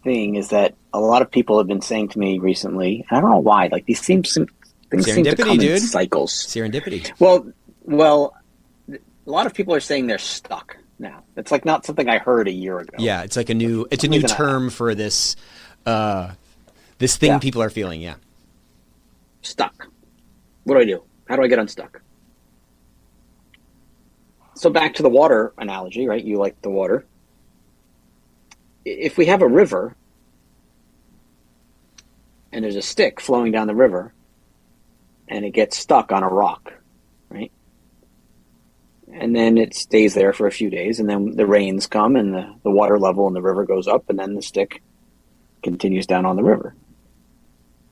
thing is that a lot of people have been saying to me recently, and I don't know why, like things seem to come in cycles. Serendipity. Well, a lot of people are saying they're stuck now. It's like not something I heard a year ago. Yeah. It's like a new term for this, this thing people are feeling. Yeah. Stuck. What do I do? How do I get unstuck? So back to the water analogy, right? You like the water. If we have a river and there's a stick flowing down the river and it gets stuck on a rock, right? And then it stays there for a few days, and then the rains come and the water level in the river goes up, and then the stick continues down on the river.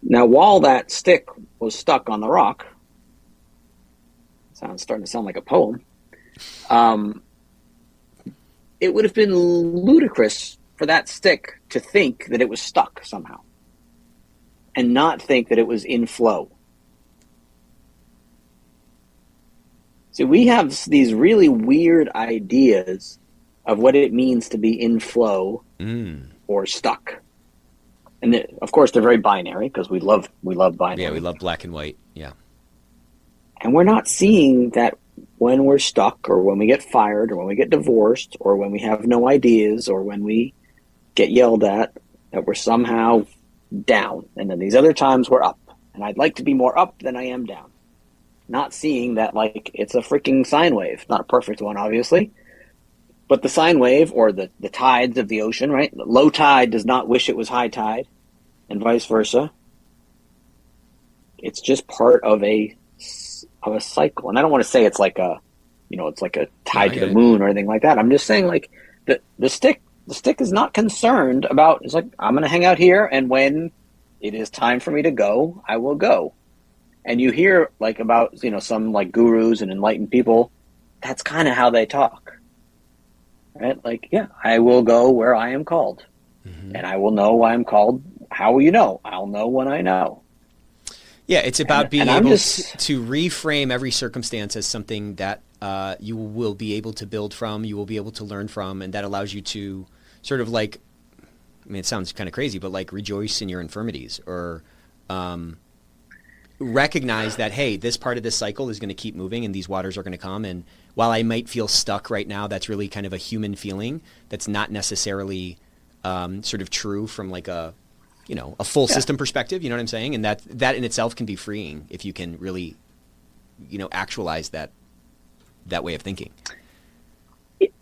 Now, while that stick was stuck on the rock, starting to sound like a poem, it would have been ludicrous for that stick to think that it was stuck somehow and not think that it was in flow. So we have these really weird ideas of what it means to be in flow or stuck. And of course, they're very binary because we love binary. Yeah, we love black and white. Yeah. And we're not seeing that when we're stuck or when we get fired or when we get divorced or when we have no ideas or when we get yelled at, that we're somehow down. And then these other times we're up. And I'd like to be more up than I am down. Not seeing that like it's a freaking sine wave. Not a perfect one, obviously. But the sine wave or the tides of the ocean, right? Low tide does not wish it was high tide and vice versa. It's just part of a cycle. And I don't want to say it's like a, it's like a tide to the moon or anything like that. I'm just saying like the stick is not concerned about, it's like, I'm going to hang out here. And when it is time for me to go, I will go. And you hear like about, some like gurus and enlightened people, that's kind of how they talk, right? Like, yeah, I will go where I am called and I will know why I'm called. How will you know? I'll know when I know. Yeah, it's about being able to reframe every circumstance as something that you will be able to build from, you will be able to learn from, and that allows you to sort of like, I mean, it sounds kind of crazy, but like rejoice in your infirmities or recognize that, hey, this part of this cycle is going to keep moving and these waters are going to come. And while I might feel stuck right now, that's really kind of a human feeling that's not necessarily sort of true from like a full system perspective, you know what I'm saying? And that in itself can be freeing if you can really, actualize that way of thinking.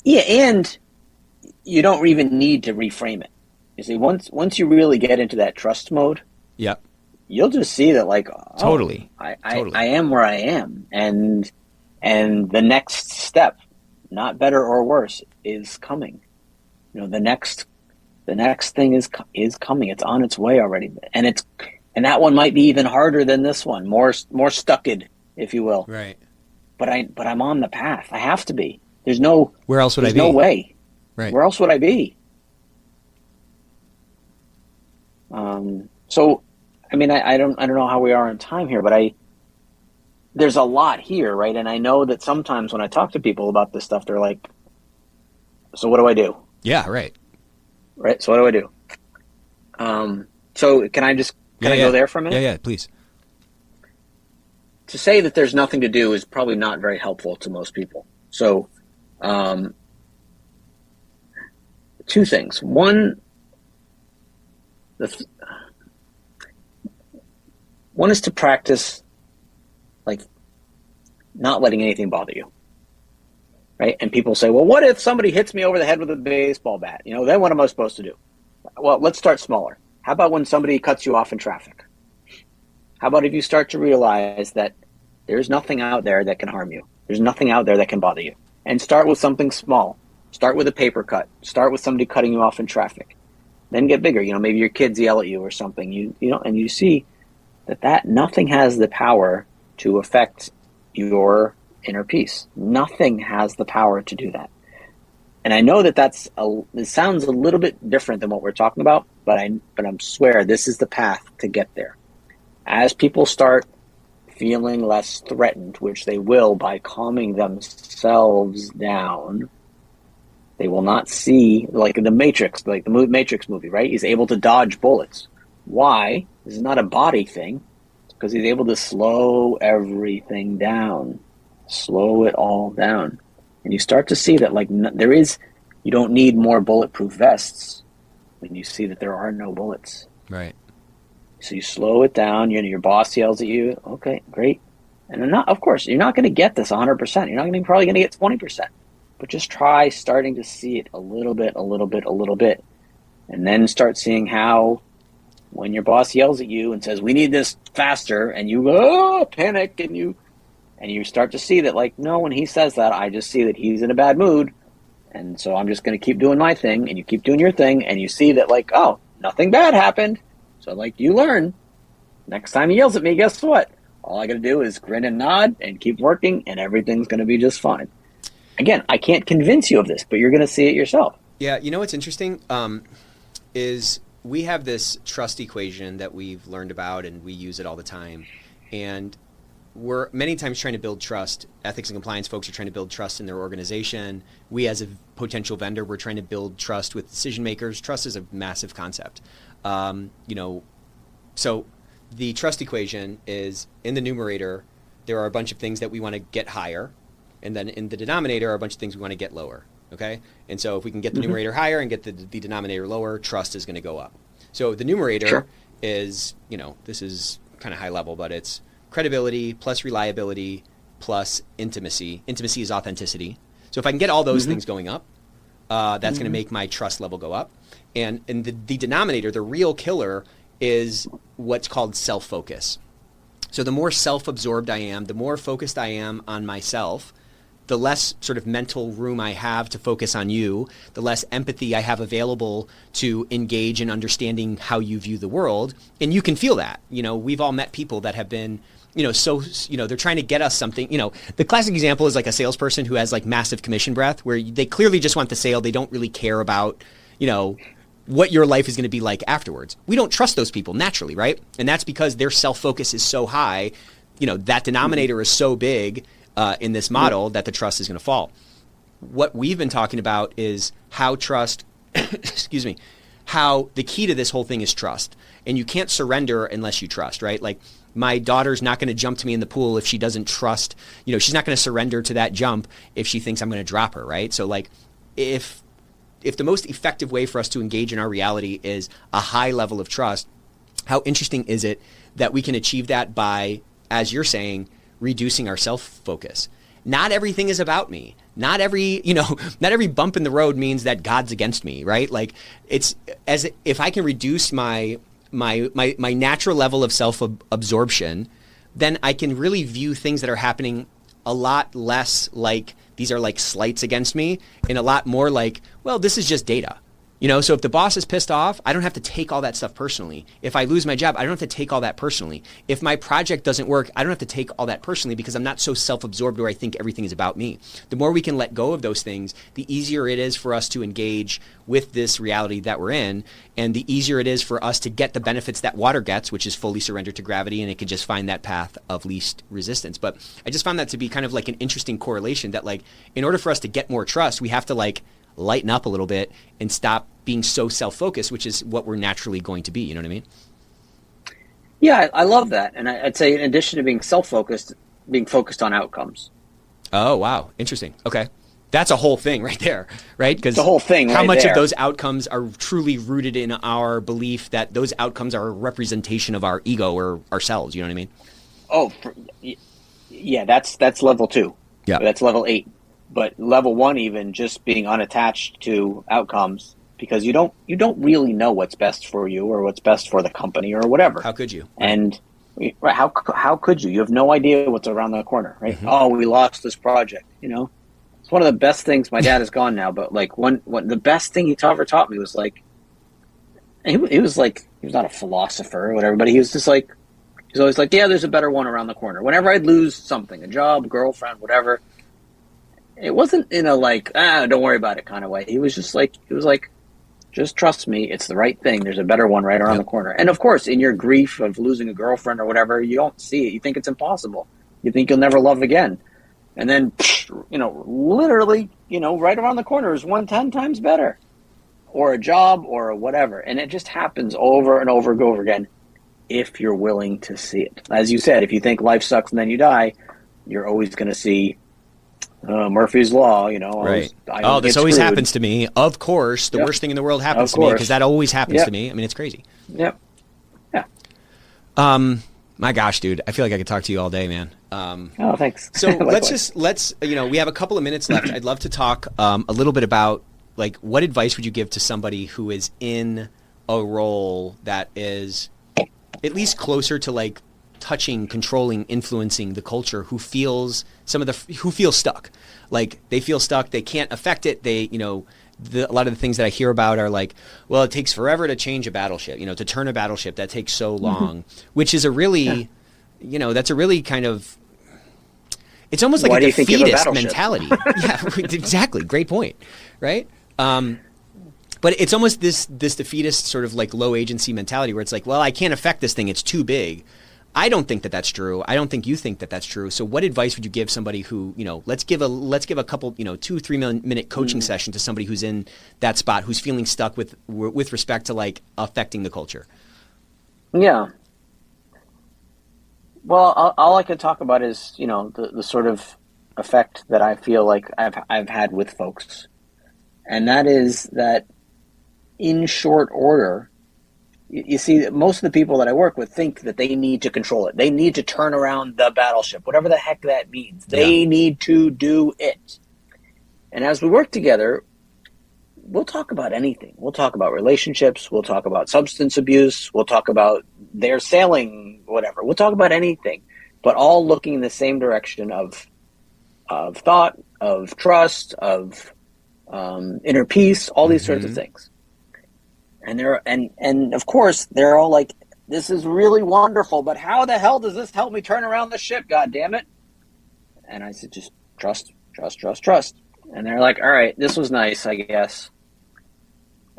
Yeah. And you don't even need to reframe it. You see, once you really get into that trust mode, yep, you'll just see that like, totally. I am where I am. And the next step, not better or worse, is coming. The next thing is coming. It's on its way already, and that one might be even harder than this one, more stucked, if you will. Right. But I'm on the path. I have to be. There's no. Where else would I be? No way. Right. Where else would I be? So, I mean, I don't know how we are on time here, but there's a lot here, right? And I know that sometimes when I talk to people about this stuff, they're like, "So what do I do?" Yeah. Right. Right. So what do I do? So can I go there for a minute? Yeah, please. To say that there's nothing to do is probably not very helpful to most people. So, two things. One, one is to practice, like, not letting anything bother you. Right? And people say, well, what if somebody hits me over the head with a baseball bat? Then what am I supposed to do? Well, let's start smaller. How about when somebody cuts you off in traffic? How about if you start to realize that there's nothing out there that can harm you? There's nothing out there that can bother you. And start with something small. Start with a paper cut. Start with somebody cutting you off in traffic. Then get bigger. Maybe your kids yell at you or something. And you see that nothing has the power to affect your inner peace. Nothing has the power to do that. And I know that it sounds a little bit different than what we're talking about, but I swear this is the path to get there. As people start feeling less threatened, which they will by calming themselves down, they will not see, like in the Matrix, like the Matrix movie, right? He's able to dodge bullets. Why? This is not a body thing. It's because he's able to slow everything down. Slow it all down. And you start to see that you don't need more bulletproof vests when you see that there are no bullets. Right. So you slow it down. Your boss yells at you. Okay, great. And of course, you're not going to get this 100%. You're probably going to get 20%. But just try starting to see it a little bit. And then start seeing how when your boss yells at you and says, we need this faster, and you panic, and you start to see that, like, no, when he says that, I just see that he's in a bad mood. And so I'm just going to keep doing my thing, and you keep doing your thing, and you see that, like, oh, nothing bad happened. So, like, you learn. Next time he yells at me, guess what? All I got to do is grin and nod and keep working, and everything's going to be just fine. Again, I can't convince you of this, but you're going to see it yourself. Yeah, what's interesting is we have this trust equation that we've learned about, and we use it all the time. And we're many times trying to build trust. Ethics and compliance folks are trying to build trust in their organization. We as a potential vendor, we're trying to build trust with decision makers. Trust is a massive concept. So the trust equation is in the numerator, there are a bunch of things that we want to get higher. And then in the denominator are a bunch of things we want to get lower. Okay. And so if we can get the numerator higher and get the denominator lower, trust is going to go up. So the numerator is, this is kind of high level, but it's credibility plus reliability plus intimacy. Intimacy is authenticity. So if I can get all those things going up, that's going to make my trust level go up. And in the denominator, the real killer is what's called self-focus. So the more self-absorbed I am, the more focused I am on myself, the less sort of mental room I have to focus on you, the less empathy I have available to engage in understanding how you view the world. And you can feel that. We've all met people that have been, they're trying to get us something. The classic example is like a salesperson who has like massive commission breath, where they clearly just want the sale. They don't really care about, what your life is going to be like afterwards. We don't trust those people naturally, right? And that's because their self-focus is so high, that denominator is so big in this model that the trust is going to fall. What we've been talking about is how trust, how the key to this whole thing is trust. And you can't surrender unless you trust, right? Like my daughter's not going to jump to me in the pool if she doesn't trust, she's not going to surrender to that jump if she thinks I'm going to drop her, right? So like if the most effective way for us to engage in our reality is a high level of trust, how interesting is it that we can achieve that by, as you're saying, reducing our self-focus? Not everything is about me. Not every bump in the road means that God's against me, right? Like it's as if I can reduce my natural level of self-absorption, then I can really view things that are happening a lot less like these are like slights against me, and a lot more like, well, this is just data. So if the boss is pissed off, I don't have to take all that stuff personally. If I lose my job, I don't have to take all that personally. If my project doesn't work, I don't have to take all that personally because I'm not so self-absorbed where I think everything is about me. The more we can let go of those things, the easier it is for us to engage with this reality that we're in, and the easier it is for us to get the benefits that water gets, which is fully surrendered to gravity, and it can just find that path of least resistance. But I just found that to be kind of like an interesting correlation that like, in order for us to get more trust, we have to like lighten up a little bit and stop being so self-focused, which is what we're naturally going to be. You know what I mean? Yeah, I love that. And I'd say in addition to being self-focused, being focused on outcomes. Oh, wow. Interesting. Okay. That's a whole thing right there, right? Because the whole thing how right much there. of those outcomes are truly rooted in our belief that those outcomes are a representation of our ego or ourselves. You know what I mean? Oh, yeah, that's level 2. Yeah. That's level 8. But level 1, even just being unattached to outcomes, because you don't really know what's best for you or what's best for the company or whatever. How could you? And how could you? You have no idea what's around the corner, right? Mm-hmm. Oh, we lost this project. It's one of the best things. My dad is gone now, but like the best thing he ever taught me was like, he was not a philosopher or whatever, but he was just like, he's always like, yeah, there's a better one around the corner. Whenever I'd lose something, a job, girlfriend, whatever. It wasn't in a like, don't worry about it kind of way. He was like, just trust me. It's the right thing. There's a better one right around the corner. And of course, in your grief of losing a girlfriend or whatever, you don't see it. You think it's impossible. You think you'll never love again. And then, literally, right around the corner is 10 times better, or a job or whatever. And it just happens over and over and over again if you're willing to see it. As you said, if you think life sucks and then you die, you're always going to see Murphy's Law, right. This always happens to me. Of course, the worst thing in the world happens to me because that always happens to me. I mean, it's crazy. Yep. Yeah. My gosh, dude, I feel like I could talk to you all day, man. Oh, thanks. So let's we have a couple of minutes left. I'd love to talk a little bit about like what advice would you give to somebody who is in a role that is at least closer to like touching, controlling, influencing the culture, who feels stuck. Like they feel stuck, they can't affect it. They, a lot of the things that I hear about are like, well, it takes forever to change a battleship, to turn a battleship, that takes so long, which is a really, that's a really kind of, it's almost like a defeatist mentality. Yeah, exactly. Great point. Right. But it's almost this defeatist sort of like low agency mentality where it's like, well, I can't affect this thing. It's too big. I don't think that that's true. I don't think you think that that's true. So what advice would you give somebody who, let's give a couple, 2-3 minute coaching session to somebody who's in that spot, who's feeling stuck with respect to like affecting the culture? Yeah. Well, all I can talk about is, the sort of effect that I feel like I've had with folks. And that is that in short order, you see, most of the people that I work with think that they need to control it. They need to turn around the battleship, whatever the heck that means. They need to do it. And as we work together, we'll talk about anything. We'll talk about relationships. We'll talk about substance abuse. We'll talk about their sailing, whatever. We'll talk about anything, but all looking in the same direction of thought, of trust, of inner peace, all these sorts of things. And of course they're all like, this is really wonderful, but how the hell does this help me turn around the ship? God damn it. And I said, just trust. And they're like, all right, this was nice, I guess.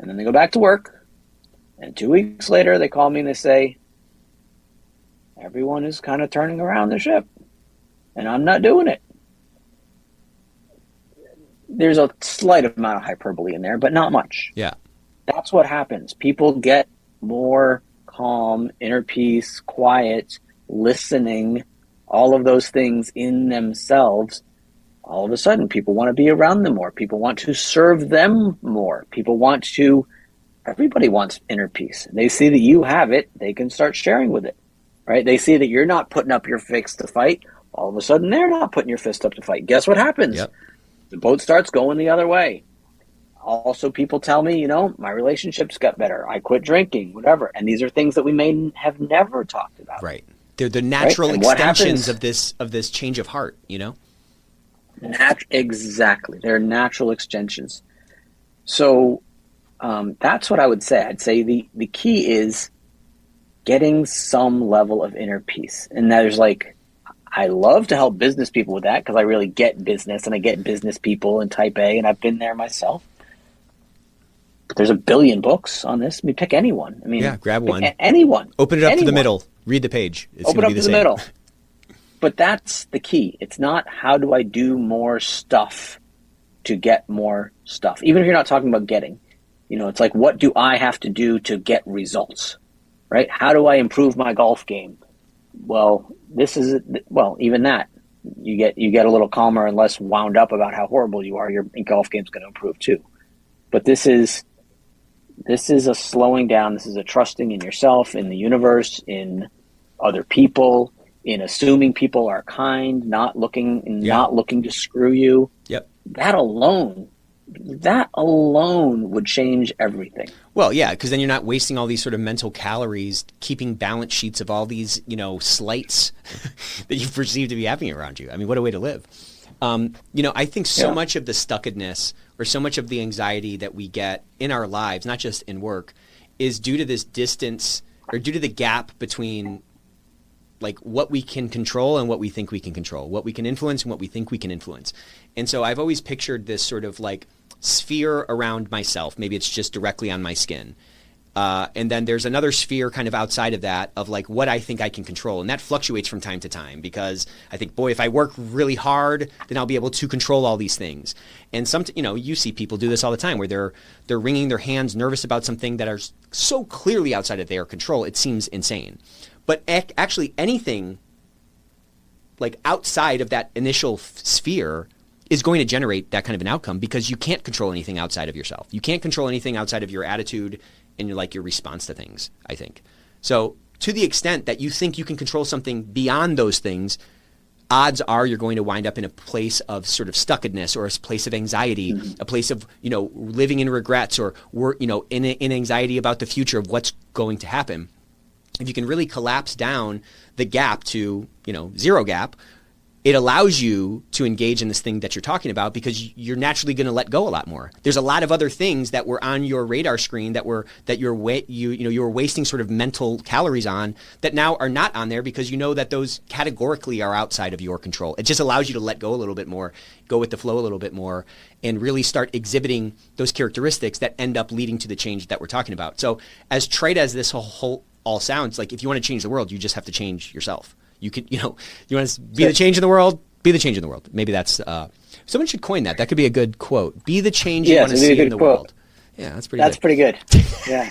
And then they go back to work. And 2 weeks later, they call me and they say, everyone is kind of turning around the ship. And I'm not doing it. There's a slight amount of hyperbole in there, but not much. Yeah. That's what happens. People get more calm, inner peace, quiet, listening, all of those things in themselves. All of a sudden, people want to be around them more. People want to serve them more. Everybody wants inner peace. They see that you have it, they can start sharing with it, right? They see that you're not putting up your fist to fight. All of a sudden, they're not putting your fist up to fight. Guess what happens? Yep. The boat starts going the other way. Also, people tell me, my relationships got better. I quit drinking, whatever. And these are things that we may have never talked about. Right. They're the natural right? extensions of this change of heart, Exactly. They're natural extensions. So that's what I would say. I'd say the key is getting some level of inner peace. And there's I love to help business people with that because I really get business and I get business people and type A, and I've been there myself. But there's a billion books on this. I mean, pick anyone. Grab one. Anyone. Open it up to the middle. Read the page. Open up to the middle. But that's the key. It's not how do I do more stuff to get more stuff. Even if you're not talking about getting, it's like, what do I have to do to get results, right? How do I improve my golf game? Well, even that, you get a little calmer and less wound up about how horrible you are. Your golf game's going to improve too. But this is a slowing down. This is a trusting in yourself, in the universe, in other people, in assuming people are kind, not looking to screw you. Yep. That alone would change everything. Well, yeah, because then you're not wasting all these sort of mental calories keeping balance sheets of all these, slights that you perceive to be happening around you. I mean, what a way to live. I think so much of the stuckedness or so much of the anxiety that we get in our lives, not just in work, is due to this distance or due to the gap between what we can control and what we think we can control, what we can influence and what we think we can influence. And so I've always pictured this sort of sphere around myself. Maybe it's just directly on my skin. And then there's another sphere kind of outside of that of what I think I can control. And that fluctuates from time to time because I think, boy, if I work really hard, then I'll be able to control all these things. And you see people do this all the time where they're wringing their hands nervous about something that are so clearly outside of their control. It seems insane. But actually anything outside of that initial sphere is going to generate that kind of an outcome because you can't control anything outside of yourself. You can't control anything outside of your attitude and your response to things, I think. So to the extent that you think you can control something beyond those things, odds are you're going to wind up in a place of sort of stuckedness or a place of anxiety, a place of, living in regrets or, in anxiety about the future of what's going to happen. If you can really collapse down the gap to, zero gap, it allows you to engage in this thing that you're talking about because you're naturally going to let go a lot more. There's a lot of other things that were on your radar screen that you were wasting sort of mental calories on that now are not on there because you know that those categorically are outside of your control. It just allows you to let go a little bit more, go with the flow a little bit more, and really start exhibiting those characteristics that end up leading to the change that we're talking about. So as trite as this whole all sounds, if you want to change the world, you just have to change yourself. You could, you want to be the change in the world, be the change in the world. Maybe that's, someone should coin that. That could be a good quote. Be the change you want to see in the world. Yeah, that's pretty good. That's pretty good. Yeah.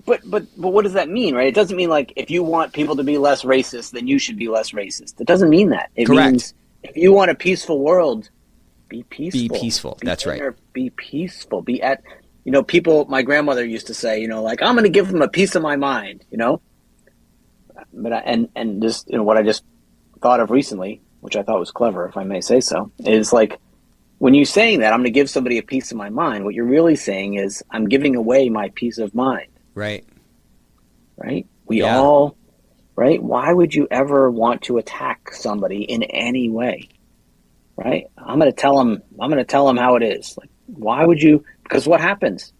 But what does that mean, right? It doesn't mean like if you want people to be less racist, then you should be less racist. It doesn't mean that. It Correct. means if you want a peaceful world, be peaceful. Be peaceful. That's right. Be peaceful. Be at, people, my grandmother used to say, like, I'm going to give them a piece of my mind, But and just, what I just thought of recently, which I thought was clever, if I may say so, is like, when you're saying that I'm going to give somebody a piece of my mind, what you're really saying is I'm giving away my peace of mind. Right. Right? We all, right? Why would you ever want to attack somebody in any way? Right? I'm going to tell them how it is. Like, why would you? Because what happens?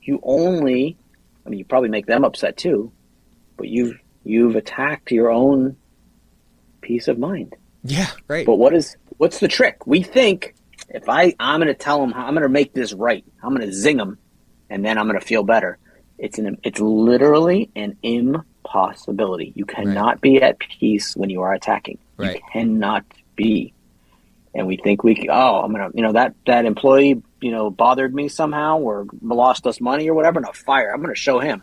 You probably make them upset too, but you've attacked your own peace of mind. Yeah, right. But what's the trick? We think if I'm going to tell them how I'm going to make this right, I'm going to zing them, and then I'm going to feel better. It's literally an impossibility. You cannot be at peace when you are attacking. Right. You cannot be. And we think I'm going to, that employee, bothered me somehow or lost us money or whatever. No, fire. I'm going to show him.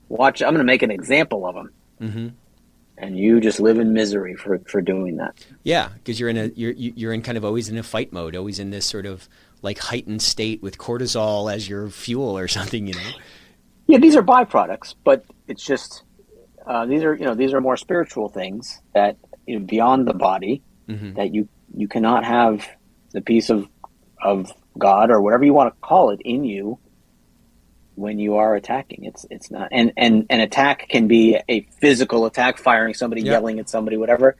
Watch. I'm going to make an example of him. Mm-hmm. And you just live in misery for doing that. Yeah, because you're in kind of always in a fight mode, always in this sort of like heightened state with cortisol as your fuel or something, Yeah, these are byproducts, but it's just these are more spiritual things that beyond the body, mm-hmm. that you cannot have the peace of God or whatever you want to call it in you when you are attacking. It's not, and an attack can be a physical attack, firing somebody, yelling at somebody, whatever.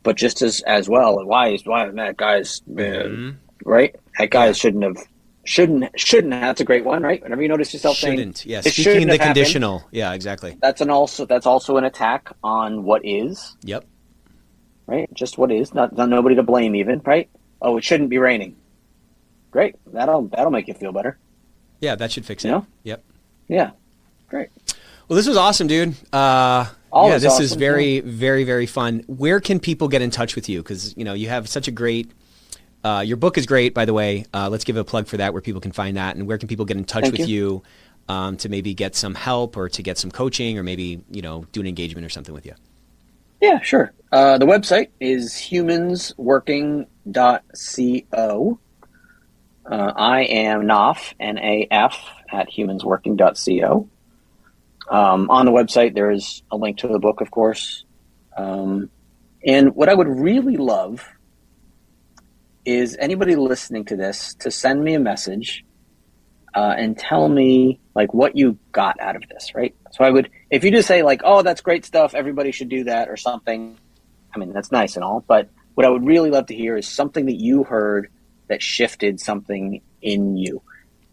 But just as well, why that guy's mm-hmm. right? That guy shouldn't. That's a great one, right? Whenever you notice yourself shouldn't, saying, yes, speaking in the conditional, yeah, exactly. That's also an attack on what is. Yep. Right, just what is. Not nobody to blame, even, right? Oh, it shouldn't be raining. Great, that'll make you feel better. Yeah, that should fix it. Yep. Yeah, great. Well, this was awesome, dude. This awesome. Is very, very, very fun. Where can people get in touch with you? Because you have such a great. Your book is great, by the way. Let's give a plug for that, where people can find that, and where can people get in touch with you to maybe get some help or to get some coaching or maybe do an engagement or something with you. Yeah, sure. The website is humansworking.co. I am Naf, N-A-F, at humansworking.co. On the website, there is a link to the book, of course. And what I would really love is anybody listening to this to send me a message and tell me like what you got out of this, right? So I would, if you just say like, oh, that's great stuff, everybody should do that or something. I mean, that's nice and all, but what I would really love to hear is something that you heard that shifted something in you.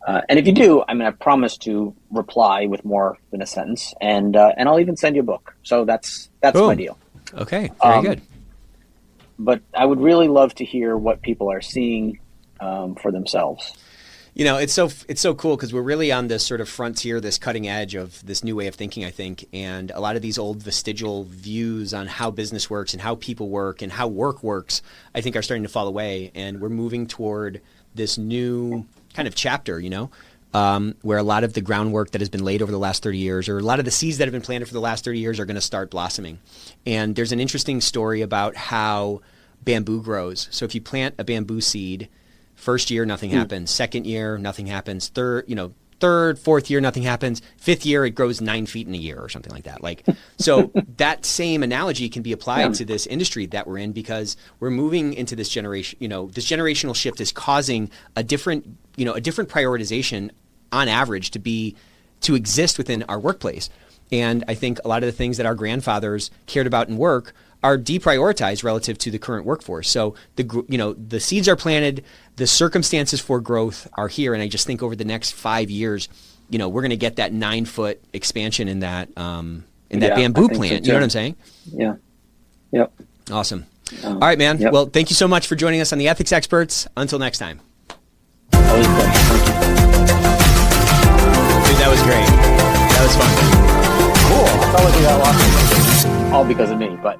And if you do, I promise to reply with more than a sentence, and I'll even send you a book. So that's Boom. My deal. Okay, very good. But I would really love to hear what people are seeing for themselves. It's so cool because we're really on this sort of frontier, this cutting edge of this new way of thinking, I think. And a lot of these old vestigial views on how business works and how people work and how work works, I think are starting to fall away. And we're moving toward this new kind of chapter, where a lot of the groundwork that has been laid over the last 30 years or a lot of the seeds that have been planted for the last 30 years are going to start blossoming. And there's an interesting story about how bamboo grows. So if you plant a bamboo seed, first year, nothing happens. Second year, nothing happens. Third, fourth year, nothing happens. Fifth year, it grows 9 feet in a year or something like that. So that same analogy can be applied to this industry that we're in because we're moving into this generation. This generational shift is causing a different prioritization on average to exist within our workplace. And I think a lot of the things that our grandfathers cared about in work are deprioritized relative to the current workforce. So the seeds are planted, the circumstances for growth are here, and I just think over the next 5 years, we're going to get that 9-foot expansion in that bamboo plant. You know what I'm saying? Yeah. Yep. Awesome. All right, man. Yep. Well, thank you so much for joining us on the Ethics Experts. Until next time. Always a pleasure. Thank you. Dude, that was great. That was fun. Cool. I felt like we got lost. All because of me, but.